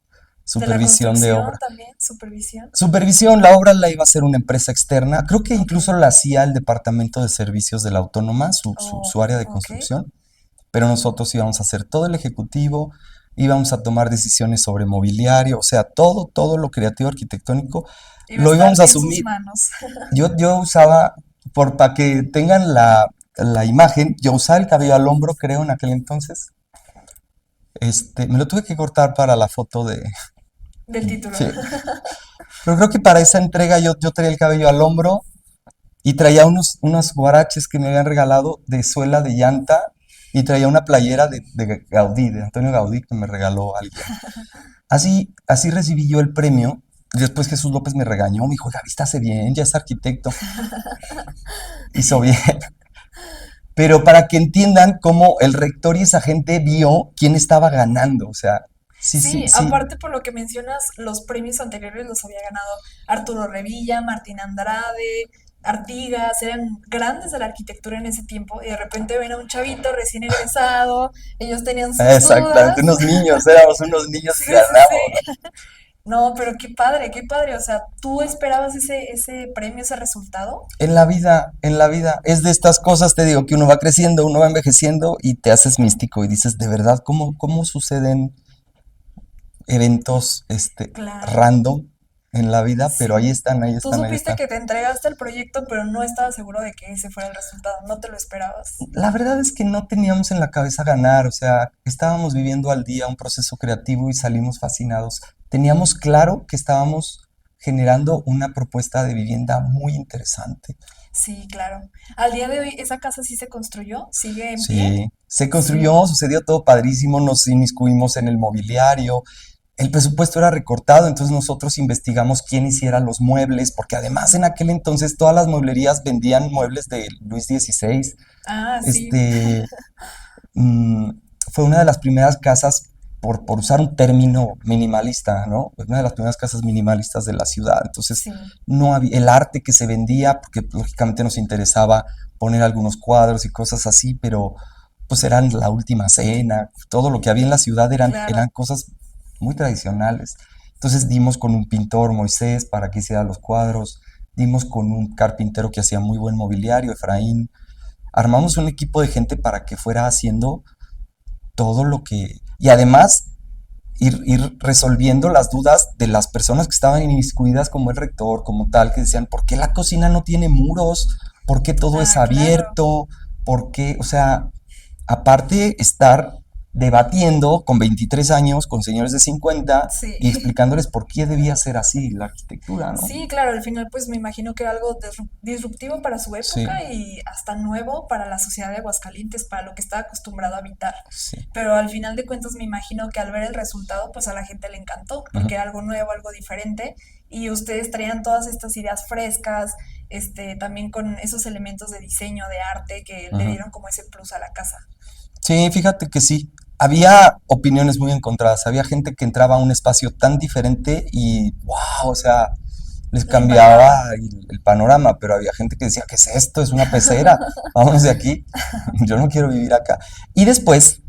supervisión de construcción obra. también, supervisión. Supervisión, la obra la iba a hacer una empresa externa, creo que Ok. incluso la hacía el Departamento de Servicios de la Autónoma, Oh, su área de ok. construcción, pero nosotros íbamos a hacer todo el ejecutivo, íbamos a tomar decisiones sobre mobiliario, o sea, todo lo creativo arquitectónico Iba a lo estar íbamos a en sus asumir. manos. Yo usaba, para que tengan la imagen, yo usaba el cabello al hombro, creo, en aquel entonces. Me lo tuve que cortar para la foto de... Del título. Sí. Pero creo que para esa entrega yo traía el cabello al hombro y traía unos guaraches que me habían regalado de suela de llanta y traía una playera de Gaudí, de Antonio Gaudí, que me regaló alguien. Así recibí yo el premio. Después Jesús López me regañó, me dijo, oiga, vístase bien, ya es arquitecto. Hizo bien. Pero para que entiendan cómo el rector y esa gente vio quién estaba ganando. O sea, sí, sí, Sí, sí. aparte por lo que mencionas, los premios anteriores los había ganado Arturo Revilla, Martín Andrade, Artigas, eran grandes de la arquitectura en ese tiempo y de repente ven a un chavito recién egresado, ellos tenían sus Exactamente, dudas. unos niños, éramos unos niños y Sí, sí, ganamos, ¿no? sí. No, pero qué padre, o sea, ¿tú esperabas ese premio, ese resultado? En la vida, es de estas cosas, te digo, que uno va creciendo, uno va envejeciendo y te haces místico y dices, de verdad, ¿cómo suceden eventos Claro, random en la vida? Pero ahí sí. están, ahí Tú están, ahí supiste están. que te entregaste el proyecto, pero no estabas seguro de que ese fuera el resultado, no te lo esperabas. La verdad es que no teníamos en la cabeza ganar, o sea, estábamos viviendo al día un proceso creativo y salimos fascinados. Teníamos claro que estábamos generando una propuesta de vivienda muy interesante. Sí, claro. Al día de hoy, ¿esa casa sí se construyó? ¿Sigue en pie? Sí, se Sí. construyó, sucedió todo padrísimo, nos inmiscuimos en el mobiliario, el presupuesto era recortado, entonces nosotros investigamos quién hiciera los muebles, porque además en aquel entonces todas las mueblerías vendían muebles de Luis XVI. Ah, sí. Este, mm, Fue una de las primeras casas, por usar un término minimalista, ¿no? Una de las primeras casas minimalistas de la ciudad. Entonces, Sí, no había el arte que se vendía, porque lógicamente nos interesaba poner algunos cuadros y cosas así, pero pues eran la última cena, todo lo que había en la ciudad eran claro. cosas muy tradicionales. Entonces dimos con un pintor, Moisés, para que hiciera los cuadros, dimos con un carpintero que hacía muy buen mobiliario, Efraín, armamos un equipo de gente para que fuera haciendo todo lo que... Y además ir resolviendo las dudas de las personas que estaban inmiscuidas, como el rector, como tal, que decían, ¿por qué la cocina no tiene muros? ¿Por qué todo es Ah, claro. abierto? ¿Por qué? O sea, aparte estar debatiendo con 23 años, con señores de 50 Sí. y explicándoles por qué debía ser así la arquitectura, ¿no? Sí, claro, al final pues me imagino que era algo disruptivo para su Sí, época y hasta nuevo para la sociedad de Aguascalientes, para lo que estaba acostumbrado a habitar. sí. Pero al final de cuentas me imagino que al ver el resultado pues a la gente le encantó, Ujú, porque era algo nuevo, algo diferente y ustedes traían todas estas ideas frescas, también con esos elementos de diseño, de arte que le ujú. dieron como ese plus a la casa. Sí, fíjate que sí. Había opiniones muy encontradas. Había gente que entraba a un espacio tan diferente y, wow, o sea, les Le impactaba. cambiaba el panorama, pero había gente que decía, ¿qué es esto? Es una pecera, vámonos de aquí, yo no quiero vivir acá. Y después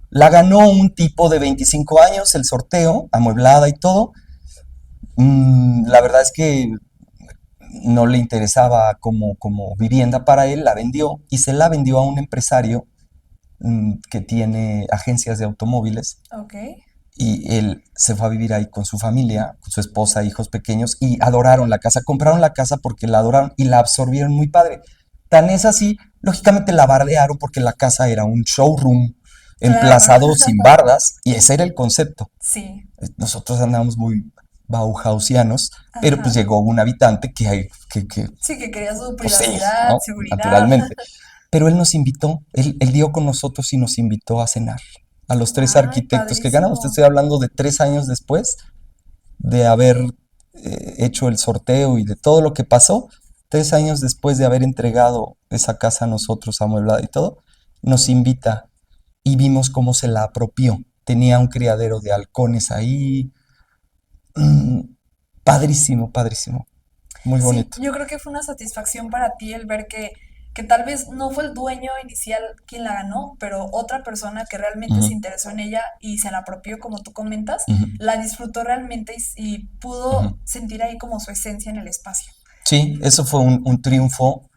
la ganó un tipo de 25 años, el sorteo, amueblada y todo. La verdad es que no le interesaba como vivienda para él, la vendió y se la vendió a un empresario que tiene agencias de automóviles Ok. y él se fue a vivir ahí con su familia, con su esposa, hijos pequeños y adoraron la casa, compraron la casa porque la adoraron y la absorbieron muy padre. Tan es así, lógicamente la bardearon porque la casa era un showroom Claro. emplazado sin bardas y ese era el concepto. Sí. Nosotros andábamos muy bauhausianos, pero pues Ajá. llegó un habitante que Sí, que quería su pues sí, privacidad, ¿no? seguridad. Naturalmente. Pero él nos invitó, él dio con nosotros y nos invitó a cenar. A los tres Ay, arquitectos que ganamos. Te padrísimo. estoy hablando de 3 años después de haber hecho el sorteo y de todo lo que pasó. 3 años después de haber entregado esa casa a nosotros, amueblada y todo, nos invita y vimos cómo se la apropió. Tenía un criadero de halcones ahí, Mm, padrísimo, padrísimo, muy Sí, bonito. yo creo que fue una satisfacción para ti el ver que tal vez no fue el dueño inicial quien la ganó, pero otra persona que realmente se Ujú, interesó en ella y se la apropió, como tú comentas, ujú, la disfrutó realmente y ujú. pudo sentir ahí como su esencia en el espacio. Sí, eso fue un triunfo,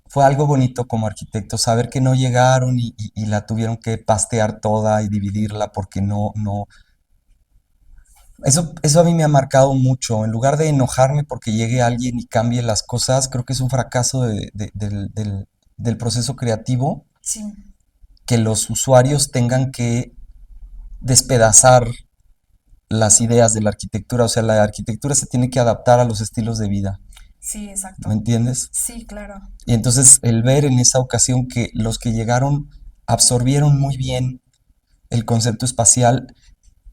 fue algo bonito como arquitecto, saber que no llegaron y la tuvieron que pastear toda y dividirla porque no. Eso a mí me ha marcado mucho. En lugar de enojarme porque llegue alguien y cambie las cosas, creo que es un fracaso del proceso creativo Sí, que los usuarios tengan que despedazar las ideas de la arquitectura. O sea, la arquitectura se tiene que adaptar a los estilos de vida. sí, exacto. ¿Me entiendes? Sí, claro. Y entonces el ver en esa ocasión que los que llegaron absorbieron muy bien el concepto espacial.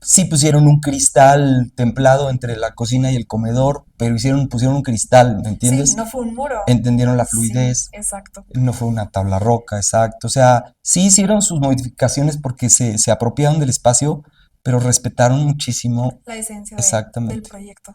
Sí pusieron un cristal templado entre la cocina y el comedor, pero pusieron un cristal, ¿me Sí, entiendes? no fue un muro. Entendieron la Sí, fluidez, exacto. no fue una tabla roca, exacto. O sea, sí hicieron sus modificaciones porque se apropiaron del espacio, pero respetaron muchísimo La esencia del exactamente. proyecto.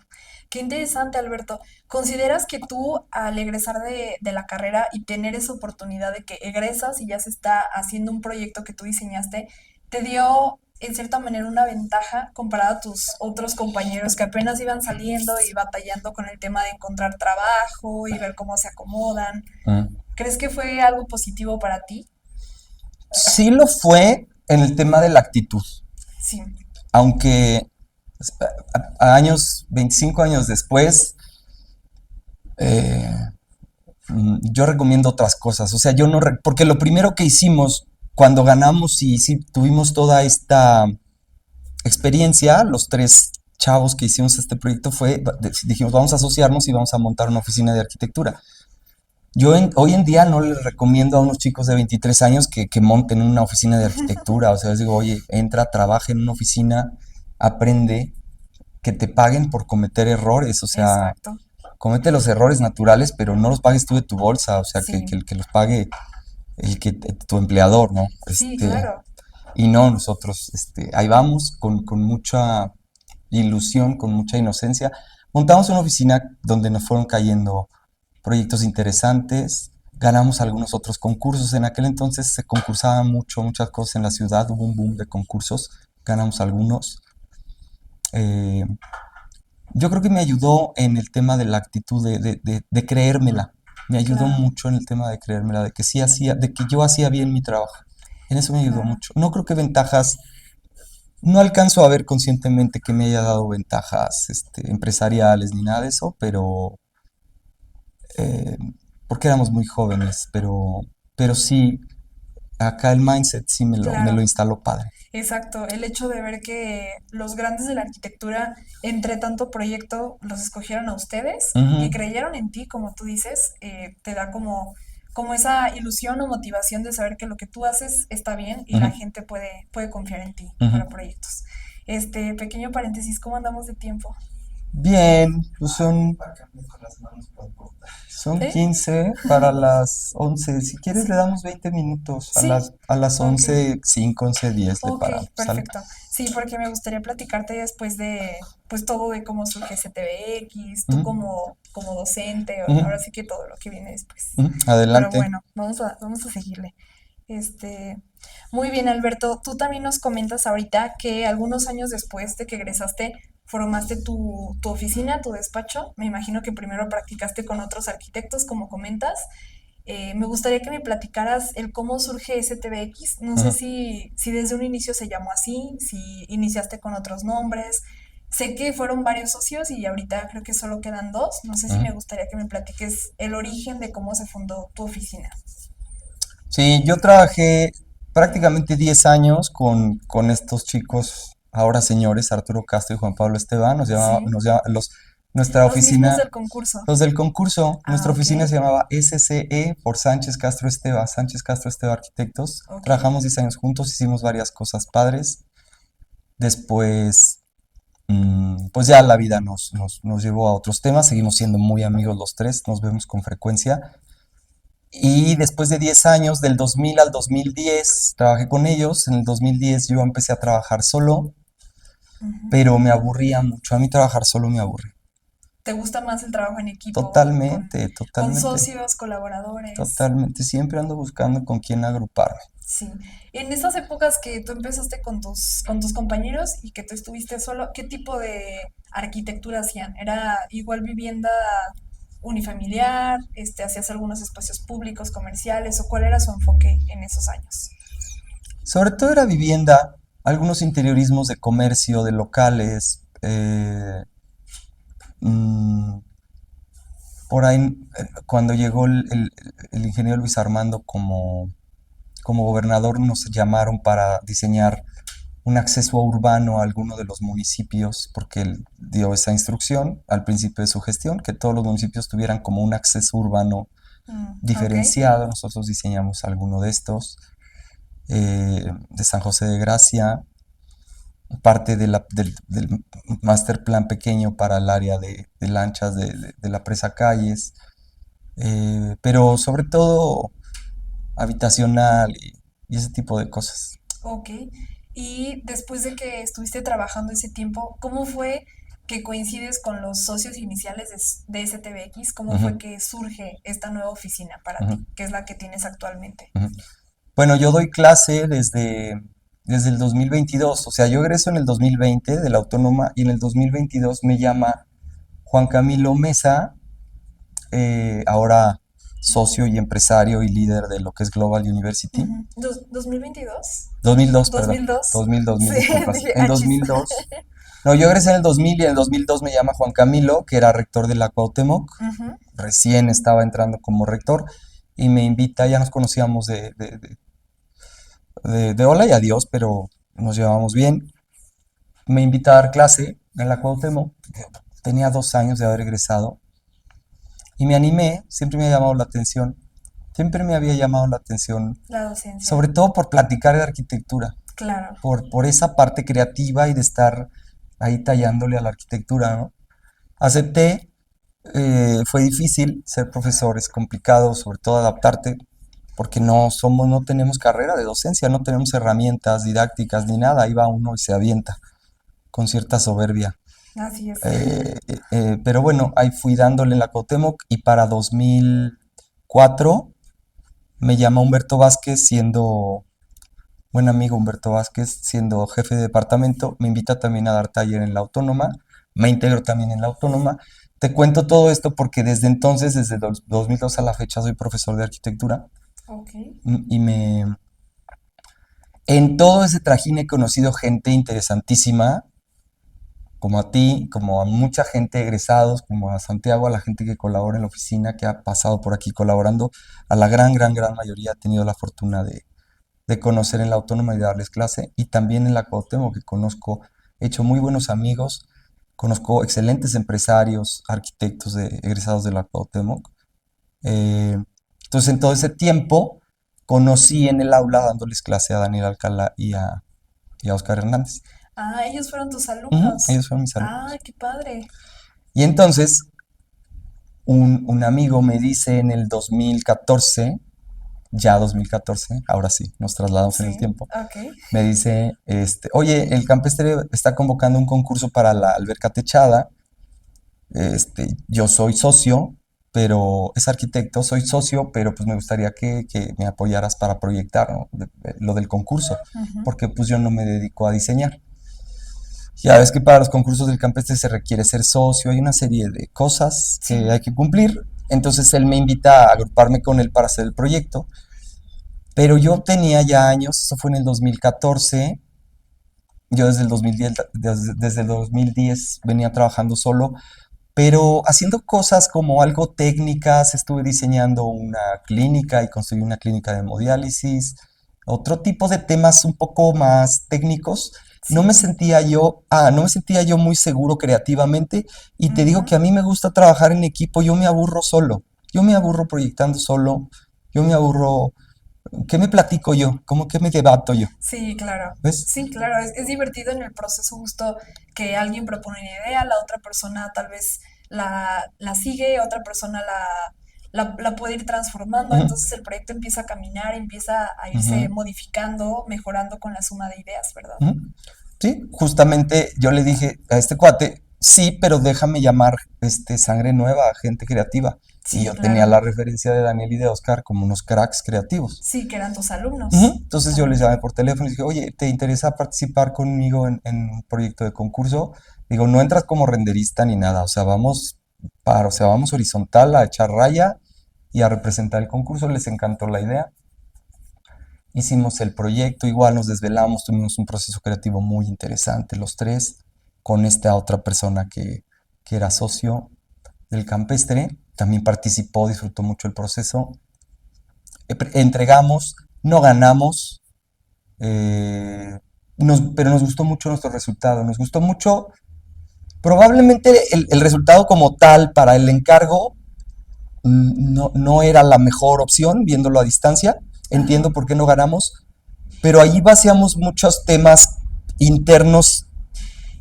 Qué interesante, Alberto. ¿Consideras que tú, al egresar de la carrera y tener esa oportunidad de que egresas y ya se está haciendo un proyecto que tú diseñaste, te dio en cierta manera una ventaja comparada a tus otros compañeros que apenas iban saliendo y batallando con el tema de encontrar trabajo y ver cómo se acomodan? Mm. ¿Crees que fue algo positivo para ti? Sí lo fue en el tema de la actitud, Sí, aunque a años, 25 años después, eh, yo recomiendo otras cosas. O sea, yo no, porque lo primero que hicimos cuando ganamos y sí tuvimos toda esta experiencia, los tres chavos que hicimos este proyecto dijimos, vamos a asociarnos y vamos a montar una oficina de arquitectura. Hoy en día no les recomiendo a unos chicos de 23 años que monten una oficina de arquitectura. O sea, les digo, oye, entra, trabaja en una oficina, aprende, que te paguen por cometer errores. O sea, exacto. comete los errores naturales, pero no los pagues tú de tu bolsa. O sea, Sí, que los pague tu empleador, ¿no? sí, claro. Y no nosotros, ahí vamos con mucha ilusión, con mucha inocencia. Montamos una oficina donde nos fueron cayendo proyectos interesantes, ganamos algunos otros concursos. En aquel entonces se concursaban muchas cosas en la ciudad, hubo un boom de concursos, ganamos algunos. Eh, yo creo que me ayudó en el tema de la actitud de creérmela. Me ayudó Claro, mucho en el tema de creérmela, de que sí hacía, de que yo hacía bien mi trabajo. En eso me ayudó claro. mucho. No creo que ventajas, no alcanzo a ver conscientemente que me haya dado ventajas, empresariales ni nada de eso, pero eh, porque éramos muy jóvenes, pero sí, acá el mindset sí me lo Claro, instaló padre. exacto. El hecho de ver que los grandes de la arquitectura, entre tanto proyecto, los escogieron a ustedes y Ujú, creyeron en ti, como tú dices, te da como esa ilusión o motivación de saber que lo que tú haces está bien y la ujú, gente puede confiar en ti ujú. para proyectos. Este pequeño paréntesis, ¿cómo andamos de tiempo? Bien, pues son ¿Sí? 15 para las 11. Si quieres le Sí. damos 20 minutos. Sí, A las ok. 11:05, 11:10 le Ok, paramos, ¿sale? perfecto. Sí, porque me gustaría platicarte después de, pues todo de cómo surge CTBX, tú Ujú, como docente, ujú, ahora sí que todo lo que viene después. ujú. Pero Adelante. bueno, vamos a seguirle. Este, muy bien, Alberto. Tú también nos comentas ahorita que algunos años después de que egresaste, formaste tu oficina, tu despacho. Me imagino que primero practicaste con otros arquitectos, como comentas. Me gustaría que me platicaras el cómo surge STBX. No sé Ujú, si desde un inicio se llamó así, si iniciaste con otros nombres. Sé que fueron varios socios y ahorita creo que solo quedan dos. No sé si ujú. me gustaría que me platiques el origen de cómo se fundó tu oficina. Sí, yo trabajé prácticamente 10 años con estos chicos, ahora señores, Arturo Castro y Juan Pablo Esteban. Sí, Nuestra los mismos oficina, del concurso. los del concurso, Ah, nuestra ok, oficina se llamaba SCE por Sánchez Castro Esteva, Sánchez Castro Esteva Arquitectos. ok. Trabajamos 10 años juntos, hicimos varias cosas padres. Después, pues ya la vida nos llevó a otros temas, seguimos siendo muy amigos los tres, nos vemos con frecuencia. Y después de 10 años, del 2000 al 2010, trabajé con ellos. En el 2010 yo empecé a trabajar solo Ujú. pero me aburría mucho. A mí trabajar solo me aburre. ¿Te gusta más el trabajo en equipo, Totalmente, con totalmente, socios, colaboradores? totalmente. Siempre ando buscando con quién agruparme. Sí. En esas épocas que tú empezaste con tus compañeros y que tú estuviste solo, ¿qué tipo de arquitectura hacían? ¿Era igual vivienda unifamiliar? ¿Hacías algunos espacios públicos, comerciales? ¿O cuál era su enfoque en esos años? Sobre todo era vivienda, algunos interiorismos de comercio, de locales. Mm, por ahí, cuando llegó el ingeniero Luis Armando como gobernador, nos llamaron para diseñar un acceso urbano a alguno de los municipios, porque él dio esa instrucción al principio de su gestión, que todos los municipios tuvieran como un acceso urbano Ok. diferenciado. Nosotros diseñamos alguno de estos, de San José de Gracia, parte del master plan pequeño para el área de lanchas de la presa Calles, pero sobre todo habitacional y ese tipo de cosas. Ok. Y después de que estuviste trabajando ese tiempo, ¿cómo fue que coincides con los socios iniciales de STBX? ¿Cómo fue Ujú, que surge esta nueva oficina para ujú, ti, que es la que tienes actualmente? ujú. Bueno, yo doy clase desde el 2022, o sea, yo egreso en el 2020 de la Autónoma y en el 2022 me llama Juan Camilo Mesa, ahora socio y empresario y líder de lo que es Global University. Ujú. 2022. 2002, perdón. 2002. 2002, mil Sí, disculpas. dije, En achis. 2002. No, yo egresé en el 2000 y en el 2002 me llama Juan Camilo, que era rector de la Cuauhtémoc. Ujú. Recién estaba entrando como rector y me invita, ya nos conocíamos de hola y adiós, pero nos llevábamos bien. Me invita a dar clase en la Cuauhtémoc. Tenía 2 años de haber egresado y me animé, siempre me ha llamado la atención. Siempre me había llamado la atención, La docencia. sobre todo por platicar de arquitectura, Claro. por esa parte creativa y de estar ahí tallándole a la arquitectura, ¿no? Acepté, fue difícil ser profesor, es complicado, sobre todo adaptarte, porque no tenemos carrera de docencia, no tenemos herramientas didácticas ni nada, ahí va uno y se avienta con cierta soberbia. Así es. Pero bueno, ahí fui dándole en la Cuauhtémoc y para 2004 me llama Humberto Vázquez, siendo buen amigo Humberto Vázquez, siendo jefe de departamento, me invita también a dar taller en la Autónoma, me integro también en la Autónoma. Te cuento todo esto porque desde entonces, desde 2002 a la fecha, soy profesor de arquitectura Ok. y en todo ese trajín he conocido gente interesantísima, como a ti, como a mucha gente egresados, como a Santiago, a la gente que colabora en la oficina, que ha pasado por aquí colaborando, a la gran mayoría he tenido la fortuna de conocer en la Autónoma y de darles clase, y también en la Cuauhtémoc, que conozco, he hecho muy buenos amigos, conozco excelentes empresarios, arquitectos egresados de la Cuauhtémoc. Eh, entonces, en todo ese tiempo, conocí en el aula dándoles clase a Daniel Alcalá y a Oscar Hernández. Ah, ellos fueron tus Ujú, alumnos. ellos fueron mis Ah, alumnos. qué padre. Y entonces, un amigo me dice en el 2014, ya 2014, ahora sí, nos trasladamos en el Sí, tiempo, ok. me dice, oye, el Campestre está convocando un concurso para la alberca techada. Yo soy socio, pero es arquitecto, soy socio, pero pues me gustaría que me apoyaras para proyectar, ¿no? Lo del concurso, Ujú. porque pues yo no me dedico a diseñar. Ya ves que para los concursos del Campestre se requiere ser socio, hay una serie de cosas que Sí. hay que cumplir. Entonces él me invita a agruparme con él para hacer el proyecto, pero yo tenía ya años, eso fue en el 2014. Yo desde el 2010 venía trabajando solo, pero haciendo cosas como algo técnicas. Estuve diseñando una clínica y construí una clínica de hemodiálisis, otro tipo de temas un poco más técnicos. Sí. No me sentía yo muy seguro creativamente, y te digo Ujú. que a mí me gusta trabajar en equipo, yo me aburro solo, yo me aburro proyectando solo, yo me aburro, ¿qué me platico yo? ¿Cómo que me debato yo? Sí, claro. ¿Ves? Sí, claro. Es divertido en el proceso justo que alguien propone una idea, la otra persona tal vez la sigue, otra persona la puede ir transformando, Ujú, entonces el proyecto empieza a caminar, empieza a irse ujú, modificando, mejorando con la suma de ideas, ¿verdad? ujú. Sí, justamente yo le dije a este cuate, sí, pero déjame llamar sangre nueva, gente creativa. Y Sí, yo tenía claro. la referencia de Daniel y de Oscar como unos cracks creativos. Sí, que eran tus alumnos Entonces yo les también. llamé por teléfono y dije, oye, ¿te interesa participar conmigo en un proyecto de concurso? Digo, no entras como renderista ni nada, o sea, o sea, vamos horizontal a echar raya y a representar el concurso. Les encantó la idea. Hicimos el proyecto, igual nos desvelamos, tuvimos un proceso creativo muy interesante los tres, con esta otra persona que era socio del campestre, también participó, disfrutó mucho el proceso. Entregamos, no ganamos, eh, pero nos gustó mucho nuestro resultado, nos gustó mucho, probablemente el resultado como tal para el encargo no era la mejor opción viéndolo a distancia, entiendo Ajá. por qué no ganamos, pero allí vaciamos muchos temas internos,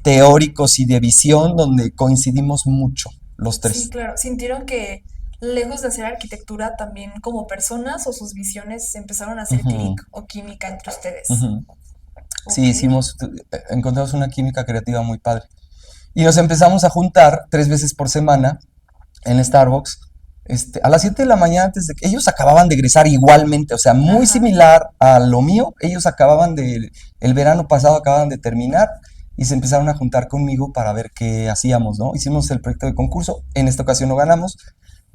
teóricos y de visión donde coincidimos mucho los Sí, tres. claro. ¿Sintieron que lejos de hacer arquitectura también como personas o sus visiones empezaron a hacer clic Ujú, o química entre ustedes? ujú. Sí, Ok. encontramos una química creativa muy padre. Y nos empezamos a juntar 3 veces por semana en Starbucks, a las 7 de la mañana antes de que ellos acababan de egresar igualmente, o sea, muy Ajá. similar a lo mío. Ellos el verano pasado acababan de terminar y se empezaron a juntar conmigo para ver qué hacíamos, ¿no? Hicimos el proyecto de concurso, en esta ocasión no ganamos,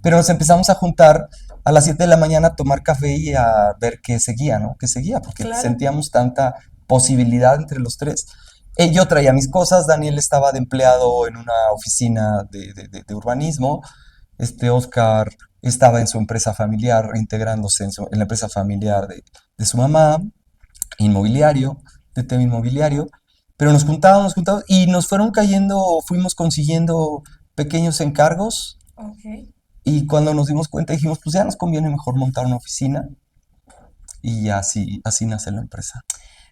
pero nos empezamos a juntar a las 7 de la mañana a tomar café y a ver qué seguía, ¿no? Qué seguía, porque Claro. sentíamos tanta posibilidad entre los tres. Yo traía mis cosas, Daniel estaba de empleado en una oficina de urbanismo, Oscar estaba en su empresa familiar, integrándose en la empresa familiar de su mamá, inmobiliario, de tema inmobiliario, pero nos juntábamos y nos fueron cayendo, fuimos consiguiendo pequeños encargos Ok. y cuando nos dimos cuenta dijimos, pues ya nos conviene mejor montar una oficina y así nace la empresa.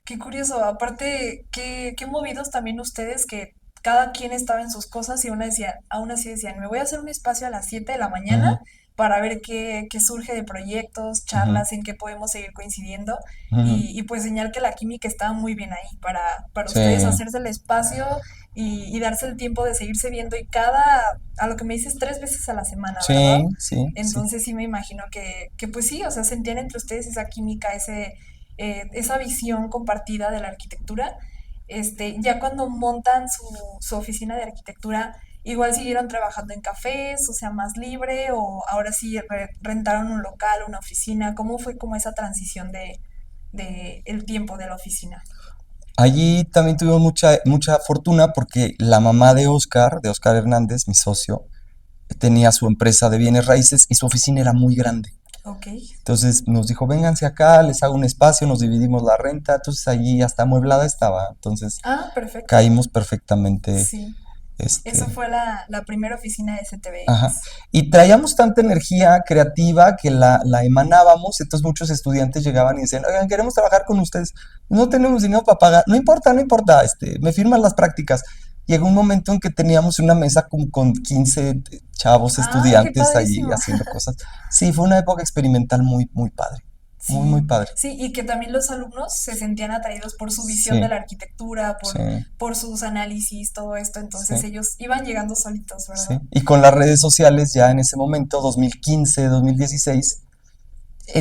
Qué curioso. Aparte, qué movidos también ustedes que cada quien estaba en sus cosas y aún así decían, me voy a hacer un espacio a las 7 de la mañana Ujú, para ver qué surge de proyectos, ujú, charlas, en qué podemos seguir coincidiendo ujú. y pues señal que la química estaba muy bien ahí para Sí, ustedes hacerse el espacio y darse el tiempo de seguirse viendo y a lo que me dices, 3 veces a la semana, ¿verdad? sí, sí, sí. Entonces sí me imagino que pues sí, o sea, sentían entre ustedes esa química, esa visión compartida de la arquitectura. Ya cuando montan su oficina de arquitectura, igual siguieron trabajando en cafés, o sea, más libre, o ahora sí rentaron un local, una oficina. ¿Cómo fue como esa transición de el tiempo de la oficina? Allí también tuvimos mucha fortuna porque la mamá de Oscar Hernández, mi socio, tenía su empresa de bienes raíces y su oficina era muy grande. Ok. Entonces nos dijo, vénganse acá, les hago un espacio, nos dividimos la renta. Entonces allí hasta amueblada estaba. Entonces Ah, perfecto. caímos perfectamente, Sí. Eso este, fue la primera oficina de ajá. STBX. Y traíamos tanta energía creativa que la emanábamos, entonces muchos estudiantes llegaban y decían, oigan, queremos trabajar con ustedes, no tenemos dinero para pagar, no importa, no importa, me firman las prácticas. Llegó un momento en que teníamos una mesa como con 15 chavos Ay, qué estudiantes ahí padrísimo. haciendo cosas. Sí, fue una época experimental muy, muy padre, muy, muy Sí, padre. sí, y que también los alumnos se sentían atraídos por su visión de Sí, la arquitectura, sí, por sus análisis, todo esto, sí. entonces ellos iban llegando solitos, Sí. ¿verdad? Y con las redes sociales ya en ese momento, 2015, 2016,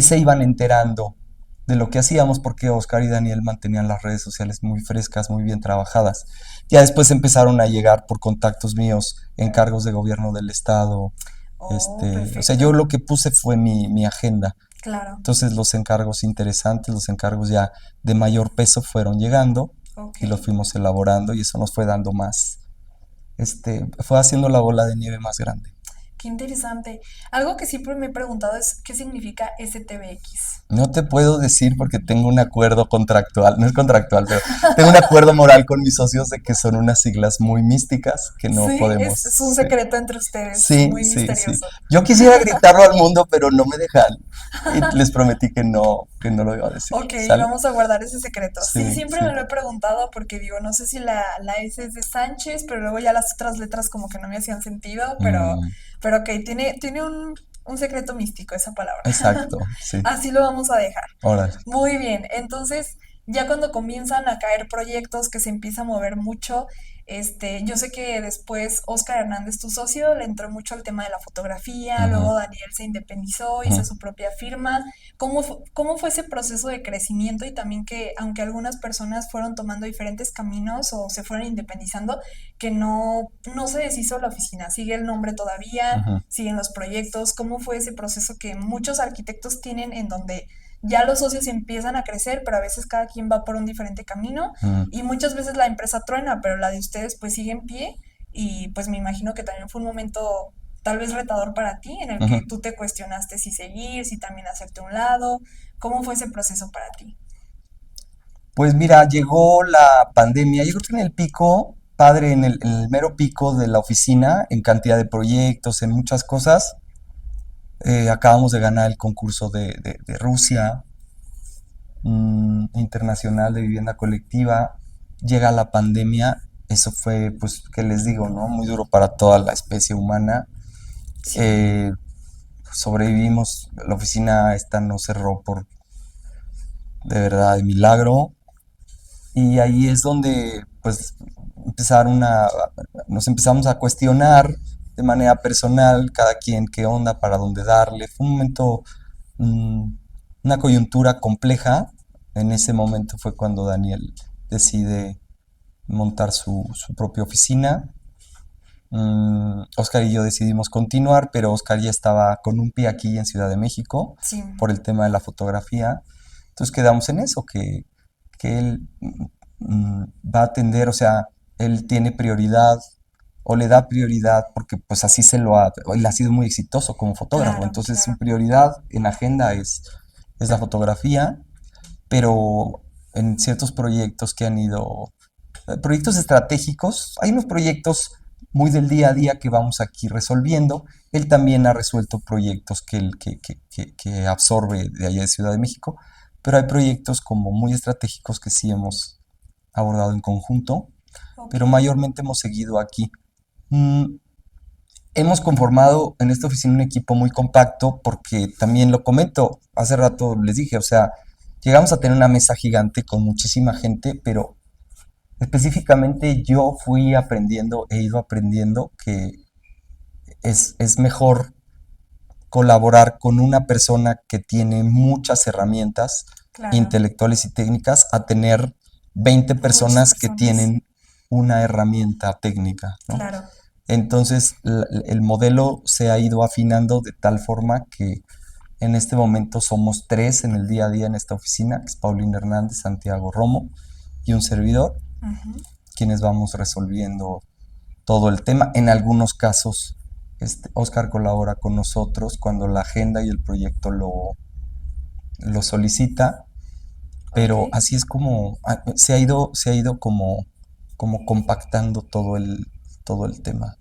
se iban enterando de lo que hacíamos porque Oscar y Daniel mantenían las redes sociales muy frescas, muy bien trabajadas. Ya después empezaron a llegar por contactos míos encargos de gobierno del estado. Oh, O sea, yo perfecto, lo que puse fue mi agenda. claro, Entonces los encargos interesantes, los encargos ya de mayor peso fueron llegando ok. y los fuimos elaborando y eso nos fue dando más, fue haciendo la bola de nieve más grande. Qué interesante. Algo que siempre me he preguntado es qué significa STBX. No te puedo decir porque tengo un acuerdo contractual, no es contractual, pero tengo un acuerdo moral con mis socios de que son unas siglas muy místicas que no Sí, es un podemos. Sí, secreto entre ustedes, sí, muy sí, sí. misterioso. Yo quisiera gritarlo al mundo, pero no me dejan. Y les prometí que no lo iba a decir. Ok, ¿Sale? vamos a guardar ese secreto. Sí, Sí, siempre sí. me lo he preguntado porque digo, no sé si la S es de Sánchez, pero luego ya las otras letras como que no me hacían sentido, Mm, pero ok, tiene un secreto místico esa palabra. exacto, sí. Así lo vamos a dejar. Órale. Muy bien, entonces, ya cuando comienzan a caer proyectos que se empieza a mover mucho, yo sé que después Oscar Hernández, tu socio, le entró mucho al tema de la fotografía, Ujú, luego Daniel se independizó, hizo ujú. su propia firma. ¿Cómo fue ese proceso de crecimiento y también que, aunque algunas personas fueron tomando diferentes caminos o se fueron independizando, que no se deshizo la oficina? ¿Sigue el nombre todavía? Ujú, ¿Siguen los proyectos? ¿Cómo fue ese proceso que muchos arquitectos tienen en donde ya los socios empiezan a crecer, pero a veces cada quien va por un diferente camino ujú, y muchas veces la empresa truena, pero la de ustedes pues sigue en pie y pues me imagino que también fue un momento tal vez retador para ti en el que ujú. tú te cuestionaste si seguir, si también hacerte a un lado. ¿Cómo fue ese proceso para ti? Pues mira, llegó la pandemia, yo creo que en el pico, padre, en el mero pico de la oficina, en cantidad de proyectos, en muchas cosas. Acabamos de ganar el concurso de Rusia, internacional de vivienda colectiva. Llega la pandemia, eso fue, pues, ¿qué les digo, no? Muy duro para toda la especie humana. Sí, Eh, Sobrevivimos, la oficina esta no cerró por, de verdad, de milagro. Y ahí es donde, pues, nos empezamos a cuestionar de manera personal, cada quien qué onda, para dónde darle. Fue un momento, mm, una coyuntura compleja. En ese momento fue cuando Daniel decide montar su propia oficina. Oscar y yo decidimos continuar, pero Oscar ya estaba con un pie aquí en Ciudad de México sí, por el tema de la fotografía. Entonces quedamos en eso, que él va a atender, o sea, él tiene prioridad o le da prioridad porque pues así él ha sido muy exitoso como fotógrafo, claro, entonces su claro, prioridad en agenda es la fotografía, pero en ciertos proyectos que han ido, proyectos estratégicos, hay unos proyectos muy del día a día que vamos aquí resolviendo. Él también ha resuelto proyectos que absorbe de allá de Ciudad de México, pero hay proyectos como muy estratégicos que sí hemos abordado en conjunto, ok, pero mayormente hemos seguido aquí. Mm, Hemos conformado en esta oficina un equipo muy compacto porque también lo comento, hace rato les dije, o sea, llegamos a tener una mesa gigante con muchísima gente, pero específicamente yo fui aprendiendo, he ido aprendiendo que es mejor colaborar con una persona que tiene muchas herramientas claro, intelectuales y técnicas a tener 20 muchas personas que personas, tienen una herramienta técnica, ¿no? claro, Entonces el modelo se ha ido afinando de tal forma que en este momento somos tres en el día a día en esta oficina, que es Paulina Hernández, Santiago Romo y un servidor, ujú, quienes vamos resolviendo todo el tema. En algunos casos, Oscar colabora con nosotros cuando la agenda y el proyecto lo solicita, ok. pero así es como se ha ido como compactando todo el tema.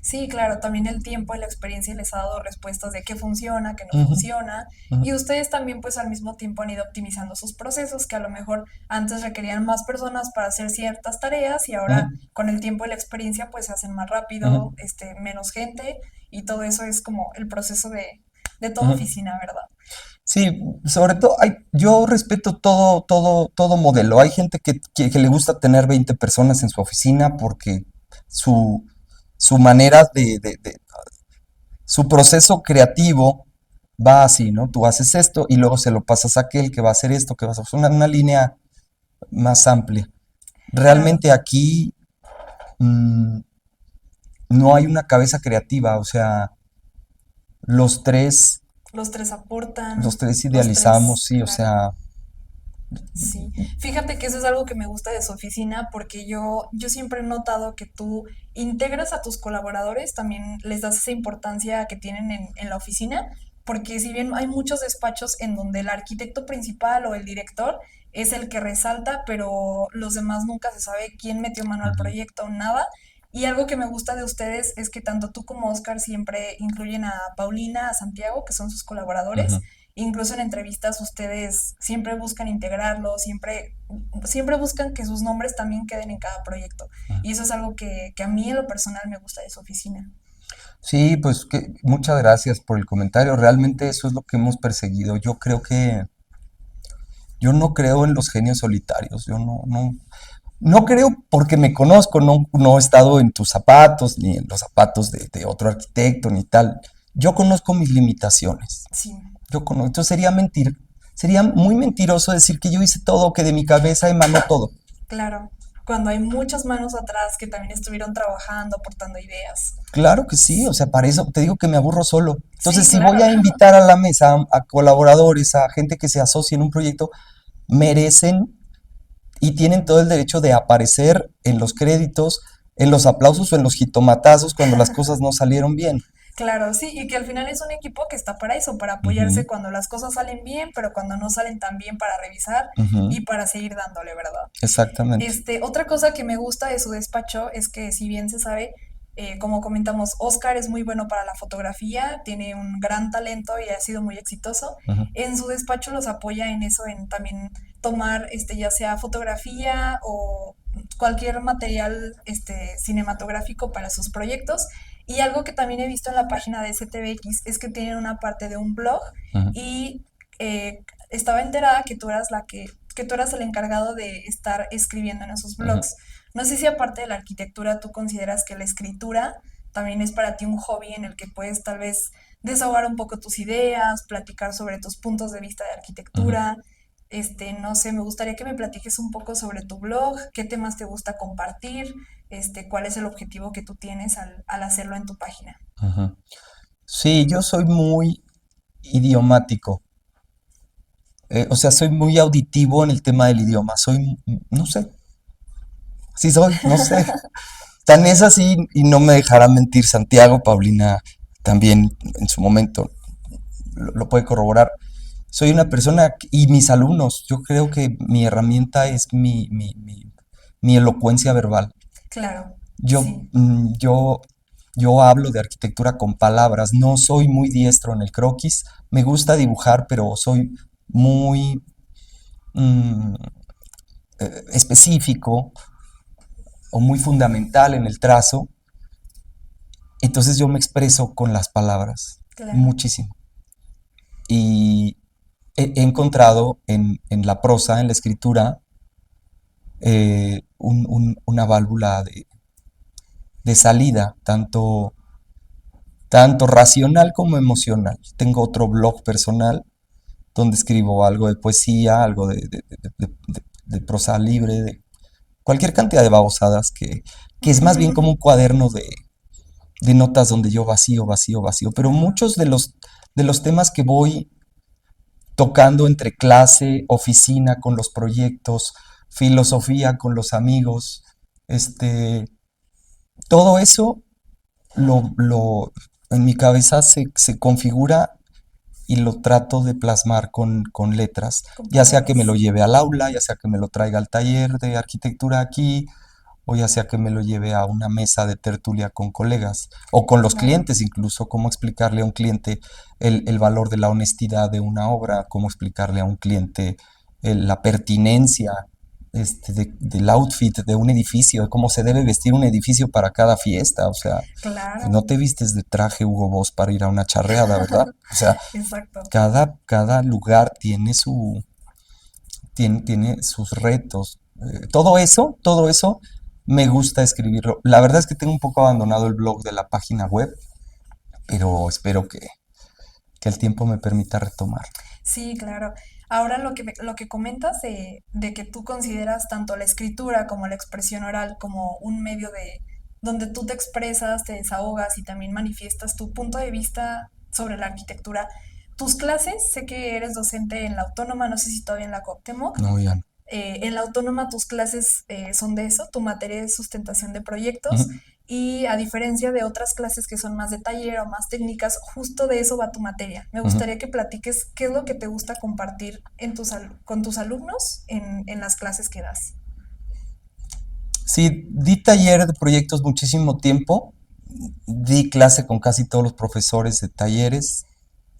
Sí, claro, también el tiempo y la experiencia les ha dado respuestas de qué funciona, qué no Ujú, funciona. ujú, Y ustedes también pues al mismo tiempo han ido optimizando sus procesos que a lo mejor antes requerían más personas para hacer ciertas tareas y ujú, ahora con el tiempo y la experiencia pues se hacen más ujú, rápido, menos gente y todo eso es como el proceso de toda ujú. oficina, ¿verdad? Sí, sobre todo, yo respeto todo modelo. Hay gente que le gusta tener 20 personas en su oficina porque su, su manera su proceso creativo va así, ¿no? Tú haces esto y luego se lo pasas a aquel que va a hacer esto, que va a hacer una línea más amplia. Claro, Realmente aquí mm, no hay una cabeza creativa, o sea, los tres, los tres los aportan, tres los idealizamos, tres, sí, o claro. sea, Sí, fíjate que eso es algo que me gusta de su oficina porque yo siempre he notado que tú integras a tus colaboradores, también les das esa importancia que tienen en la oficina, porque si bien hay muchos despachos en donde el arquitecto principal o el director es el que resalta, pero los demás nunca se sabe quién metió mano al ujú, proyecto o nada. Y algo que me gusta de ustedes es que tanto tú como Oscar siempre incluyen a Paulina, a Santiago, que son sus colaboradores. ujú. Incluso en entrevistas ustedes siempre buscan integrarlo, siempre buscan que sus nombres también queden en cada proyecto. Y eso es algo que a mí en lo personal me gusta de su oficina. Sí, pues muchas gracias por el comentario. Realmente eso es lo que hemos perseguido. Yo creo que Yo no creo en los genios solitarios, yo no creo porque me conozco, no he estado en tus zapatos, ni en los zapatos de otro arquitecto, ni tal. Yo conozco mis limitaciones. Sí, Entonces sería muy mentiroso decir que yo hice todo, que de mi cabeza emanó todo. claro. Cuando hay muchas manos atrás que también estuvieron trabajando, aportando ideas. Claro que sí, o sea, para eso te digo que me aburro solo. Entonces, Sí, si voy claro. a invitar a la mesa a colaboradores, a gente que se asocie en un proyecto, merecen y tienen todo el derecho de aparecer en los créditos, en los aplausos o en los jitomatazos cuando las cosas no salieron bien. Claro, sí, y que al final es un equipo que está para eso, para apoyarse Ujú, cuando las cosas salen bien, pero cuando no salen tan bien para revisar ujú, y para seguir dándole, ¿verdad? exactamente. Otra cosa que me gusta de su despacho es que si bien se sabe, como comentamos, Oscar es muy bueno para la fotografía, tiene un gran talento y ha sido muy exitoso. Ujú, En su despacho los apoya en eso, en también tomar ya sea fotografía o cualquier material cinematográfico para sus proyectos. Y algo que también he visto en la página de STBX es que tienen una parte de un blog ujú, y estaba enterada que tú eras que tú eras el encargado de estar escribiendo en esos ujú. blogs. No sé si aparte de la arquitectura tú consideras que la escritura también es para ti un hobby en el que puedes tal vez desahogar un poco tus ideas, platicar sobre tus puntos de vista de Ujú, arquitectura. No sé, me gustaría que me platiques un poco sobre tu blog, qué temas te gusta compartir, cuál es el objetivo que tú tienes al hacerlo en tu página. ujú. Sí, yo soy muy idiomático. O sea, soy muy auditivo en el tema del idioma. No sé, sí soy, no sé. Tan es así, y no me dejará mentir Santiago, Paulina también en su momento lo puede corroborar. Soy una persona, y mis alumnos, yo creo que mi herramienta es mi elocuencia verbal. Claro, Yo, sí, mm, yo, yo hablo de arquitectura con palabras, no soy muy diestro en el croquis, me gusta dibujar, pero soy muy mm, específico o muy fundamental en el trazo, entonces yo me expreso con las palabras claro. muchísimo. Y he encontrado en la prosa, en la escritura, una válvula de salida, tanto racional como emocional. Tengo otro blog personal donde escribo algo de poesía, algo de prosa libre, de cualquier cantidad de babosadas que es más bien como un cuaderno de notas donde yo vacío, vacío, vacío. Pero Claro. muchos de los temas que voy tocando entre clase, oficina con los proyectos, filosofía con los amigos, este, todo eso lo, lo, en mi cabeza se configura y lo trato de plasmar con letras, Con ya sea que me lo palabras. lleve al aula, ya sea que me lo traiga al taller de arquitectura aquí, o ya sea que me lo lleve a una mesa de tertulia con colegas o con los Claro. clientes, incluso cómo explicarle a un cliente el valor de la honestidad de una obra, cómo explicarle a un cliente la pertinencia del outfit de un edificio, cómo se debe vestir un edificio para cada fiesta. O sea, no Claro. te vistes de traje Hugo Boss para ir a una charreada, ¿verdad? O sea, Exacto. cada lugar tiene sus retos. Todo eso me gusta escribirlo. La verdad es que tengo un poco abandonado el blog de la página web, pero espero que el tiempo me permita retomar. Sí, claro. Ahora lo que comentas de que tú consideras tanto la escritura como la expresión oral como un medio de donde tú te expresas, te desahogas y también manifiestas tu punto de vista sobre la arquitectura. Tus clases, sé que eres docente en la Autónoma, no sé si todavía en la Cuauhtémoc. No, ya no. En la Autónoma tus clases son de eso, tu materia es sustentación de proyectos Ujú. y a diferencia de otras clases que son más de taller o más técnicas, justo de eso va tu materia. Me Ujú. gustaría que platiques qué es lo que te gusta compartir con tus alumnos en las clases que das. Sí, di taller de proyectos muchísimo tiempo, di clase con casi todos los profesores de talleres,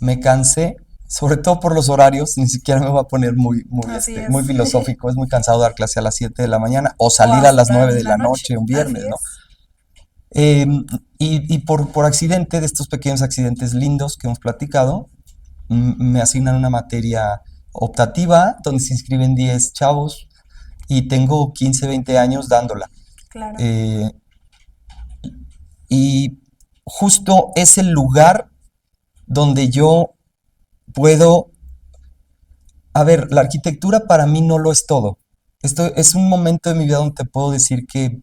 me cansé, sobre todo por los horarios, ni siquiera me voy a poner Así muy es. filosófico, es muy cansado dar clase a las 7 de la mañana o O salir a las hasta 9 en de la la noche. noche un Así viernes, ¿no? es. Y por accidente, de estos pequeños accidentes lindos que hemos platicado, me asignan una materia optativa, donde se inscriben 10 chavos y tengo 15, 20 años dándola. Claro, Eh, y justo es el lugar donde yo puedo, a ver, la arquitectura para mí no lo es todo. Esto es un momento de mi vida donde te puedo decir que,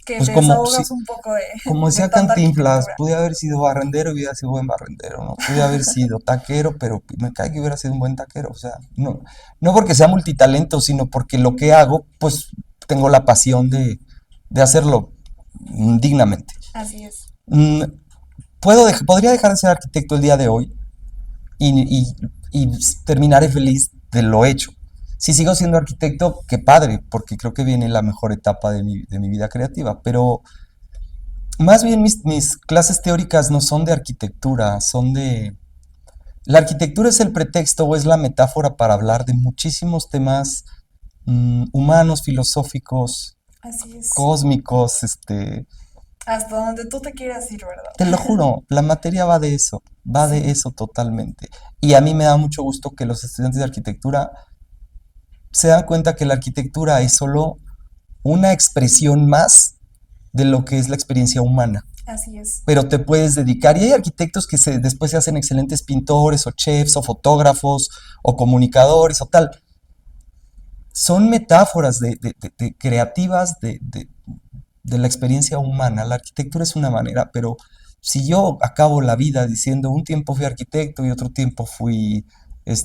que pues te como, si, desahogas un poco como de decía tanta Cantinflas, arquitectura. pude haber sido barrendero y hubiera sido buen barrendero, ¿no? Pude haber sido taquero, pero me cae que hubiera sido un buen taquero. O sea, no, no porque sea multitalento, sino porque lo que hago, pues tengo la pasión de hacerlo dignamente. Así es. Mm, podría dejar de ser arquitecto el día de hoy y, y- y terminaré feliz de lo hecho. Si sigo siendo arquitecto, qué padre, porque creo que viene la mejor etapa de mi vida creativa, pero más bien mis clases teóricas no son de arquitectura, son de... La arquitectura es el pretexto o es la metáfora para hablar de muchísimos temas humanos, filosóficos, Así es. cósmicos, Hasta donde tú te quieras ir, te lo ¿verdad? juro, la materia va de Sí, eso totalmente. Y a mí me da mucho gusto que los estudiantes de arquitectura se dan cuenta que la arquitectura es solo una expresión más de lo que es la experiencia humana. así es. Pero te puedes dedicar. Y hay arquitectos que después se hacen excelentes pintores o chefs o fotógrafos o comunicadores o tal. Son metáforas de creativas de la experiencia humana. La arquitectura es una manera, pero si yo acabo la vida diciendo un tiempo fui arquitecto y otro tiempo fui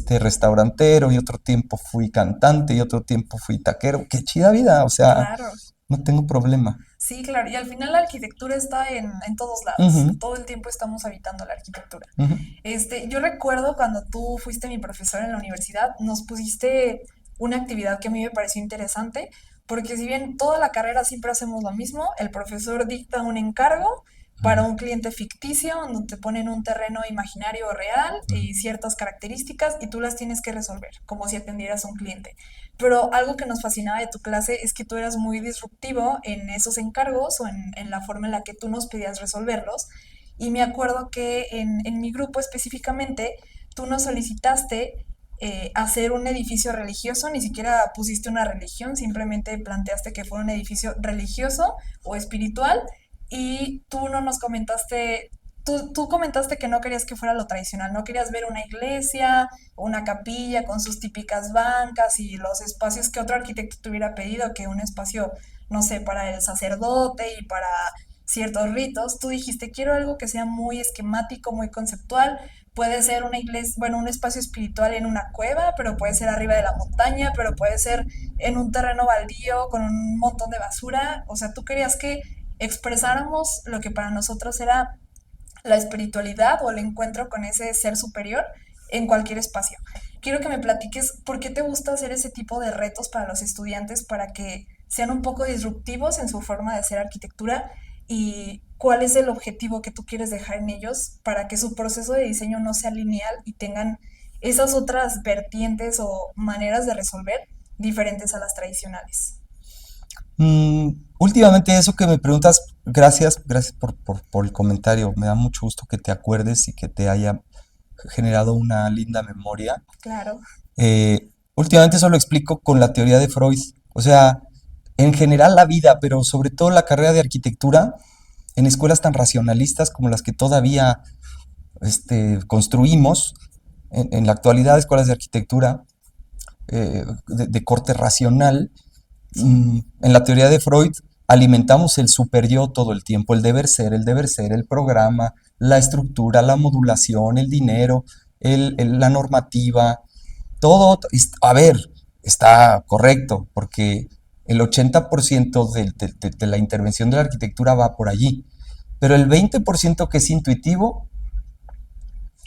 restaurantero y otro tiempo fui cantante y otro tiempo fui taquero, qué chida vida, o sea, Claro. no tengo problema. Sí, claro. Y al final la arquitectura está en todos lados. Ujú, Todo el tiempo estamos habitando la arquitectura. ujú, Yo recuerdo cuando tú fuiste mi profesor en la universidad, nos pusiste una actividad que a mí me pareció interesante, porque si bien toda la carrera siempre hacemos lo mismo, el profesor dicta un encargo para ujú, un cliente ficticio, donde te ponen un terreno imaginario o real ujú. y ciertas características y tú las tienes que resolver, como si atendieras a un cliente. Pero algo que nos fascinaba de tu clase es que tú eras muy disruptivo en esos encargos o en la forma en la que tú nos pedías resolverlos. Y me acuerdo que en mi grupo específicamente, tú nos solicitaste hacer un edificio religioso, ni siquiera pusiste una religión, simplemente planteaste que fuera un edificio religioso o espiritual y tú no nos comentaste, tú comentaste que no querías que fuera lo tradicional, no querías ver una iglesia, una capilla con sus típicas bancas y los espacios que otro arquitecto te hubiera pedido, que un espacio, no sé, para el sacerdote y para ciertos ritos. Tú dijiste, quiero algo que sea muy esquemático, muy conceptual. Puede ser una iglesia, bueno, un espacio espiritual en una cueva, pero puede ser arriba de la montaña, pero puede ser en un terreno baldío con un montón de basura. O sea, tú querías que expresáramos lo que para nosotros era la espiritualidad o el encuentro con ese ser superior en cualquier espacio. Quiero que me platiques por qué te gusta hacer ese tipo de retos para los estudiantes para que sean un poco disruptivos en su forma de hacer arquitectura y cuál es el objetivo que tú quieres dejar en ellos para que su proceso de diseño no sea lineal y tengan esas otras vertientes o maneras de resolver diferentes a las tradicionales. Últimamente eso que me preguntas, gracias por el comentario. Me da mucho gusto que te acuerdes y que te haya generado una linda memoria. Claro, Últimamente eso lo explico con la teoría de Freud. O sea, en general la vida, pero sobre todo la carrera de arquitectura, en escuelas tan racionalistas como las que todavía construimos, en la actualidad escuelas de arquitectura de corte racional, sí, en la teoría de Freud alimentamos el super yo todo el tiempo, el deber ser, el programa, la estructura, la modulación, el dinero, la normativa, todo, a ver, está correcto, porque el 80% de la intervención de la arquitectura va por allí, pero el 20% que es intuitivo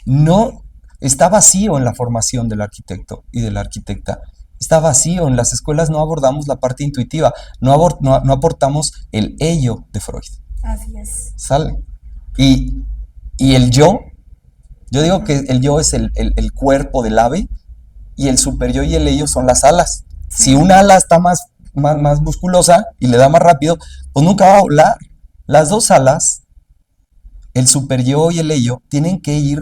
no está vacío en la formación del arquitecto y de la arquitecta. Está vacío. En las escuelas no abordamos la parte intuitiva, no aportamos el ello de Freud. así es. ¿Sale? Y, y el yo digo que el yo es el cuerpo del ave y el super yo y el ello son las alas. Si Sí, una ala está más musculosa y le da más rápido, pues nunca va a volar. Las dos alas, el super yo y el ello, tienen que ir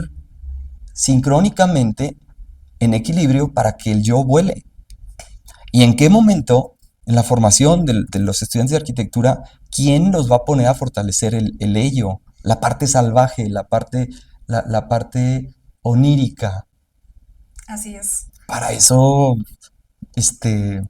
sincrónicamente en equilibrio para que el yo vuele. ¿Y en qué momento, en la formación de los estudiantes de arquitectura, quién los va a poner a fortalecer el ello, la parte salvaje, la parte onírica? Así es. Para eso, este,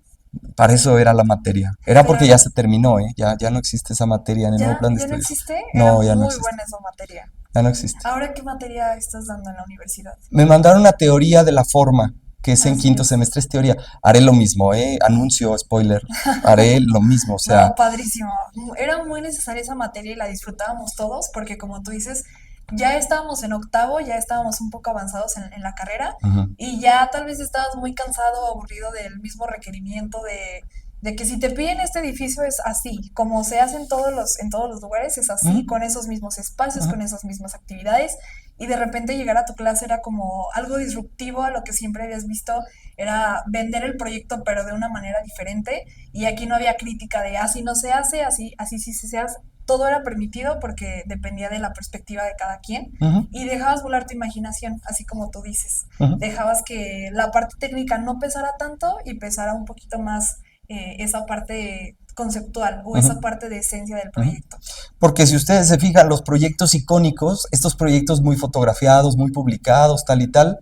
para eso era la materia. Era porque ya Claro. se terminó, ¿eh? Ya no existe esa materia en el nuevo ¿Ya, plan de ya no estudios. existe? Era No, ya no muy existe. buena esa materia. Ya no existe. ¿Ahora qué materia estás dando en la universidad? Me mandaron una teoría de la forma, que es en Así quinto es. semestre, es teoría. Haré lo mismo, ¿eh? Anuncio, spoiler. Haré lo mismo, o sea, No, padrísimo. Era muy necesaria esa materia y la disfrutábamos todos porque como tú dices, ya estábamos en octavo, ya estábamos un poco avanzados en la carrera ujú, y ya tal vez estabas muy cansado o aburrido del mismo requerimiento de que si te piden este edificio es así, como se hace en todos los lugares, es ujú, así, con esos mismos espacios, ujú, con esas mismas actividades y de repente llegar a tu clase era como algo disruptivo a lo que siempre habías visto, era vender el proyecto pero de una manera diferente y aquí no había crítica de así no se hace, así sí se hace. Todo era permitido porque dependía de la perspectiva de cada quien ujú, y dejabas volar tu imaginación, así como tú dices. ujú, Dejabas que la parte técnica no pesara tanto y pesara un poquito más esa parte conceptual o ujú, esa parte de esencia del ujú. proyecto. Porque si ustedes se fijan, los proyectos icónicos, estos proyectos muy fotografiados, muy publicados, tal y tal,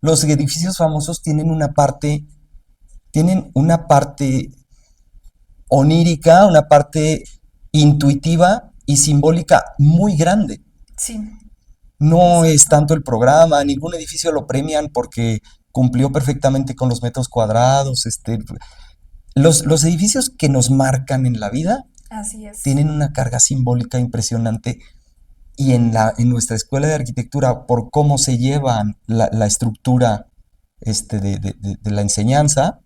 los edificios famosos tienen una parte onírica, una parte intuitiva y simbólica muy grande. Sí, No es exacto. tanto el programa, ningún edificio lo premian porque cumplió perfectamente con los metros cuadrados. Los edificios que nos marcan en la vida Así es. tienen una carga simbólica impresionante y en nuestra escuela de arquitectura, por cómo se llevan la estructura de la enseñanza,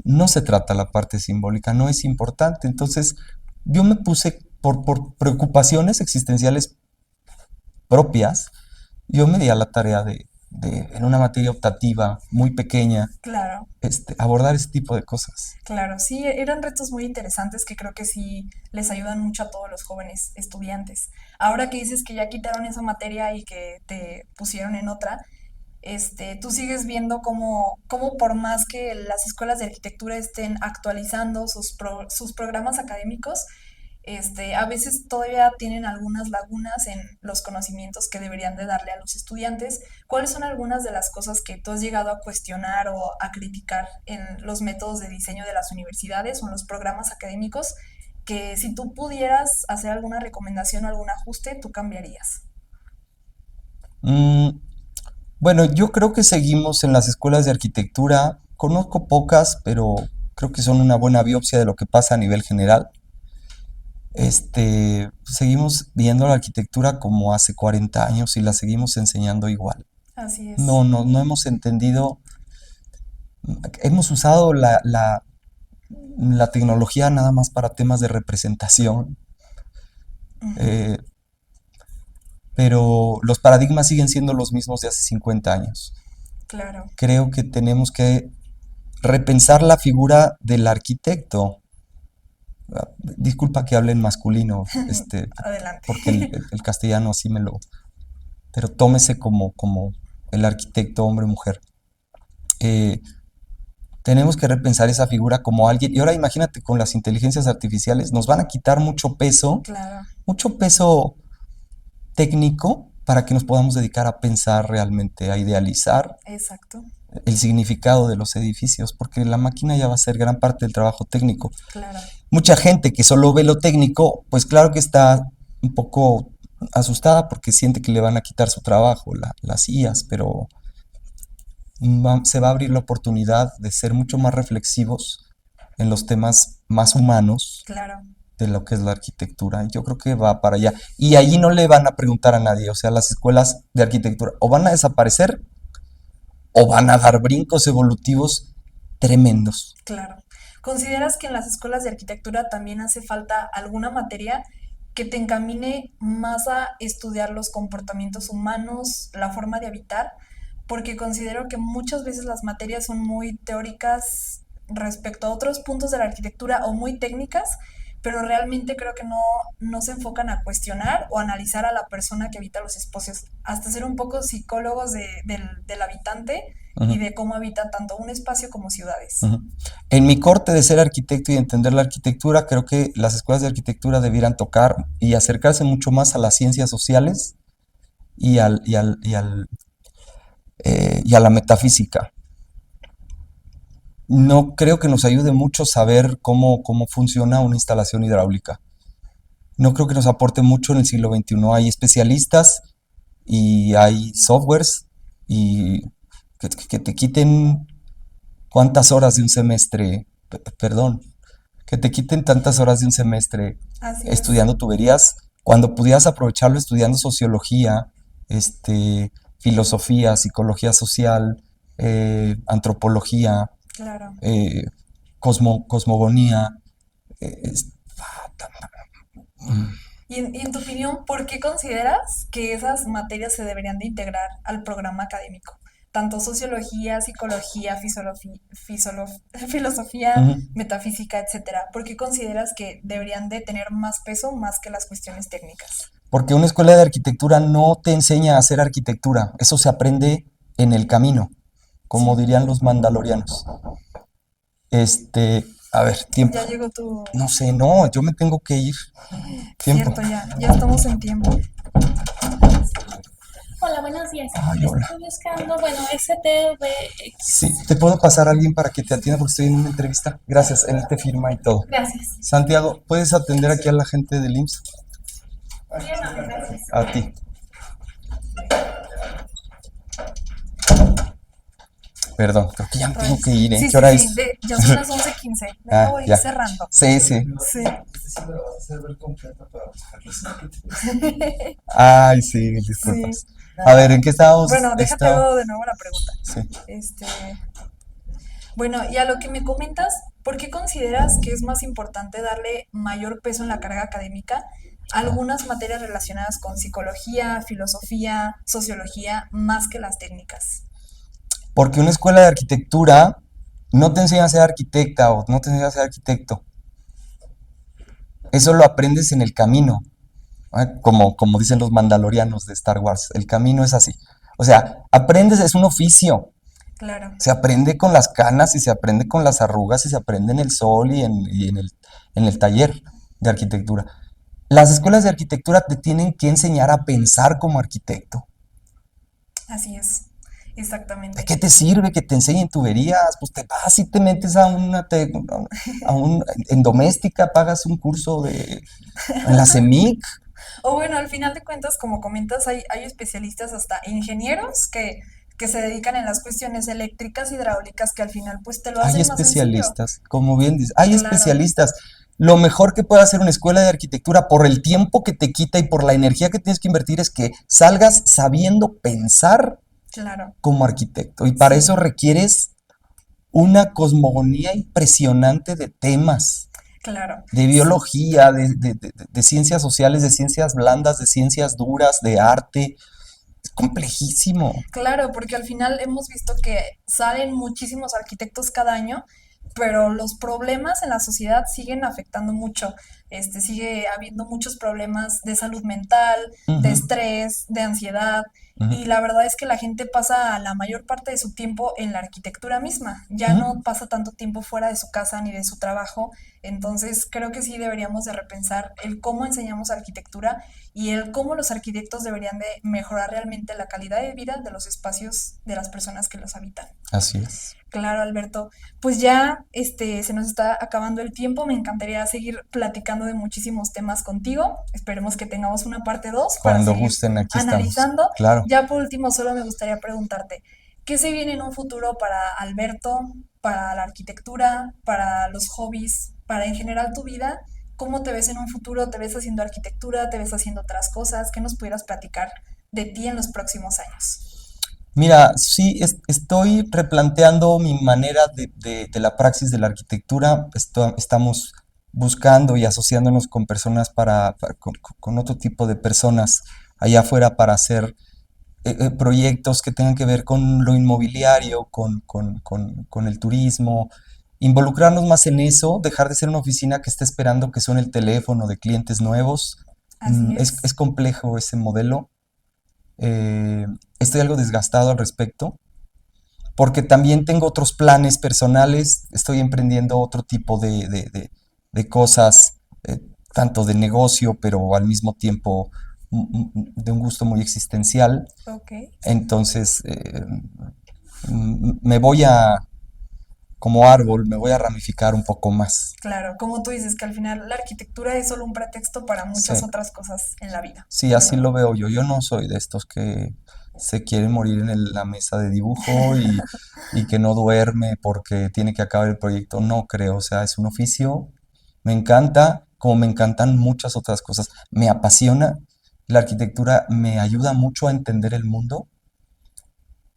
no se trata la parte simbólica, no es importante. Entonces, yo me puse por preocupaciones existenciales propias, yo me di a la tarea en una materia optativa muy pequeña, Claro. abordar ese tipo de cosas. Claro, sí, eran retos muy interesantes que creo que sí les ayudan mucho a todos los jóvenes estudiantes. Ahora que dices que ya quitaron esa materia y que te pusieron en otra, tú sigues viendo cómo por más que las escuelas de arquitectura estén actualizando sus programas académicos, a veces todavía tienen algunas lagunas en los conocimientos que deberían de darle a los estudiantes. ¿Cuáles son algunas de las cosas que tú has llegado a cuestionar o a criticar en los métodos de diseño de las universidades o en los programas académicos que si tú pudieras hacer alguna recomendación o algún ajuste, tú cambiarías? Mm, bueno, yo creo que seguimos en las escuelas de arquitectura, conozco pocas, pero creo que son una buena biopsia de lo que pasa a nivel general. Seguimos viendo la arquitectura como hace 40 años y la seguimos enseñando igual. Así es. No hemos entendido, hemos usado la tecnología nada más para temas de representación, Ujú. eh, pero los paradigmas siguen siendo los mismos de hace 50 años. Claro, Creo que tenemos que repensar la figura del arquitecto. Disculpa que hable en masculino, adelante. porque el castellano así me lo... Pero tómese como el arquitecto hombre-mujer. Eh, tenemos que repensar esa figura como alguien. Y ahora imagínate con las inteligencias artificiales, nos van a quitar Claro, mucho peso técnico para que nos podamos dedicar a pensar realmente, a idealizar exacto, el significado de los edificios, porque la máquina ya va a ser gran parte del trabajo técnico. claro. Mucha gente que solo ve lo técnico, pues claro que está un poco asustada porque siente que le van a quitar su trabajo, las IAs, pero se va a abrir la oportunidad de ser mucho más reflexivos en los temas más humanos Claro, de lo que es la arquitectura. Yo creo que va para allá. Y allí no le van a preguntar a nadie, o sea, las escuelas de arquitectura o van a desaparecer o van a dar brincos evolutivos tremendos. claro. ¿Consideras que en las escuelas de arquitectura también hace falta alguna materia que te encamine más a estudiar los comportamientos humanos, la forma de habitar? Porque considero que muchas veces las materias son muy teóricas respecto a otros puntos de la arquitectura o muy técnicas, pero realmente creo que no se enfocan a cuestionar o analizar a la persona que habita los espacios, hasta ser un poco psicólogos del habitante y Ujú, de cómo habita tanto un espacio como ciudades. ujú. En mi corte de ser arquitecto y entender la arquitectura, creo que las escuelas de arquitectura debieran tocar y acercarse mucho más a las ciencias sociales y a la metafísica. No creo que nos ayude mucho saber cómo funciona una instalación hidráulica. No creo que nos aporte mucho en el siglo XXI. Hay especialistas y hay softwares y que te quiten cuántas horas de un semestre, perdón, que te quiten tantas horas de un semestre Así es, estudiando tuberías cuando pudieras aprovecharlo estudiando sociología, filosofía, psicología social, antropología, claro. eh, cosmogonía. eh, es- Y en tu opinión, ¿por qué consideras que esas materias se deberían de integrar al programa académico? Tanto sociología, psicología, filosofía, Ujú. metafísica, etcétera. ¿Por qué consideras que deberían de tener más peso más que las cuestiones técnicas? Porque una escuela de arquitectura no te enseña a hacer arquitectura, eso se aprende en el camino, como Sí, dirían los mandalorianos. A ver, tiempo. ya llegó tu... No sé, no, yo me tengo que ir. Tiempo. Cierto, ya estamos en tiempo. Hola, buenos días. Ay, hola. Estoy buscando, bueno, Sí, STVX. ¿te puedo pasar a alguien para que te atienda porque estoy en una entrevista? Gracias, él te firma y todo. Gracias. Santiago, ¿puedes atender aquí a la gente del IMSS? Muy amable, gracias. A ti. Perdón, creo que ya me tengo Rayos. que ir, ¿eh? Sí, ¿Qué sí, hora sí, es? ya son las 11:15. Ya Ah, voy ya. cerrando. Sí, sí. Sí. Ay, sí, Sí. disculpas. A ver, ¿en qué estábamos? Bueno, déjate hago de nuevo la pregunta. Sí. Este, bueno, y a lo que me comentas, ¿por qué consideras que es más importante darle mayor peso en la carga académica a algunas materias relacionadas con psicología, filosofía, sociología, más que las técnicas? Porque una escuela de arquitectura no te enseña a ser arquitecta o no te enseña a ser arquitecto. Eso lo aprendes en el camino, ¿eh? Como dicen los mandalorianos de Star Wars. El camino es así. O sea, aprendes, es un oficio. Claro, Se aprende con las canas y se aprende con las arrugas y se aprende en el sol y en el taller de arquitectura. Las escuelas de arquitectura te tienen que enseñar a pensar como arquitecto. así es, ¿De exactamente. qué te sirve que te enseñen tuberías? Pues te vas y te metes en doméstica, pagas un curso en la CEMIC. O bueno, al final de cuentas, como comentas, hay especialistas hasta ingenieros que se dedican en las cuestiones eléctricas, hidráulicas, que al final pues te lo Hay hacen más sencillo. especialistas, como bien dices, hay Claro, especialistas. Lo mejor que puede hacer una escuela de arquitectura por el tiempo que te quita y por la energía que tienes que invertir es que salgas sabiendo pensar claro, como arquitecto. Y para eso sí, requieres una cosmogonía impresionante de temas, claro. de biología, de ciencias sociales, de ciencias blandas, de ciencias duras, de arte. Es complejísimo. Claro, porque al final hemos visto que salen muchísimos arquitectos cada año, pero los problemas en la sociedad siguen afectando mucho. Sigue habiendo muchos problemas de salud mental, de Ujú, estrés, de ansiedad, ujú, y la verdad es que la gente pasa la mayor parte de su tiempo en la arquitectura misma, ya ujú. no pasa tanto tiempo fuera de su casa ni de su trabajo, entonces creo que sí deberíamos de repensar el cómo enseñamos arquitectura y el cómo los arquitectos deberían de mejorar realmente la calidad de vida de los espacios de las personas que los habitan. Así es. Claro, Alberto. Pues ya se nos está acabando el tiempo. Me encantaría seguir platicando de muchísimos temas contigo. Esperemos que tengamos una parte 2 para Cuando seguir gusten, aquí estamos. analizando. Claro. Ya por último, solo me gustaría preguntarte, ¿qué se viene en un futuro para Alberto, para la arquitectura, para los hobbies, para en general tu vida? ¿Cómo te ves en un futuro? ¿Te ves haciendo arquitectura? ¿Te ves haciendo otras cosas? ¿Qué nos pudieras platicar de ti en los próximos años? Mira, sí, estoy replanteando mi manera de la praxis de la arquitectura. Estamos buscando y asociándonos con personas con otro tipo de personas allá afuera para hacer proyectos que tengan que ver con lo inmobiliario, con el turismo, involucrarnos más en eso, dejar de ser una oficina que esté esperando que suene el teléfono de clientes nuevos. Así Es es. complejo ese modelo. eh, Estoy algo desgastado al respecto, porque también tengo otros planes personales, estoy emprendiendo otro tipo de cosas, tanto de negocio, pero al mismo tiempo de un gusto muy existencial. Ok. Entonces, me voy a, como árbol, me voy a ramificar un poco más. Claro, como tú dices, que al final la arquitectura es solo un pretexto para Sí, muchas otras cosas en la vida, sí, así ¿verdad? lo veo yo. Yo no soy de estos que se quieren morir en la mesa de dibujo y que no duerme porque tiene que acabar el proyecto. No creo, o sea, es un oficio. Me encanta, como me encantan muchas otras cosas. Me apasiona. La arquitectura me ayuda mucho a entender el mundo,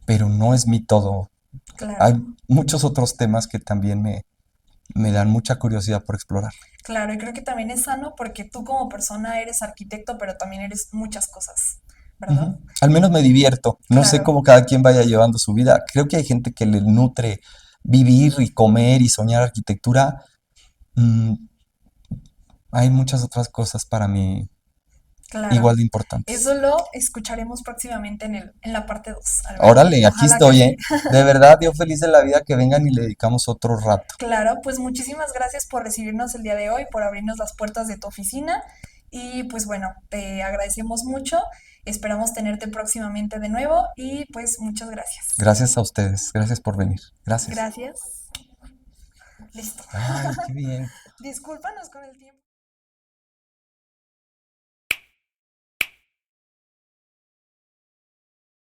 pero no es mi todo. Claro, Hay muchos otros temas que también me dan mucha curiosidad por explorar. claro, y creo que también es sano porque tú como persona eres arquitecto, pero también eres muchas cosas, ¿verdad? Ujú. Al menos me divierto. No sé Claro, cómo cada quien vaya llevando su vida. Creo que hay gente que le nutre vivir y comer y soñar arquitectura. Mm, hay muchas otras cosas para mí claro. igual de importantes. Eso lo escucharemos próximamente en la parte 2, Alberto. Órale, aquí Ojalá que estoy, sí. ¿eh? De verdad, yo feliz de la vida que vengan y le dedicamos otro rato. Claro, pues muchísimas gracias por recibirnos el día de hoy, por abrirnos las puertas de tu oficina y pues bueno, te agradecemos mucho, esperamos tenerte próximamente de nuevo y pues muchas gracias. Gracias a ustedes. Gracias por venir. Gracias. Gracias. Listo. Ay, qué bien. Discúlpanos con el tiempo.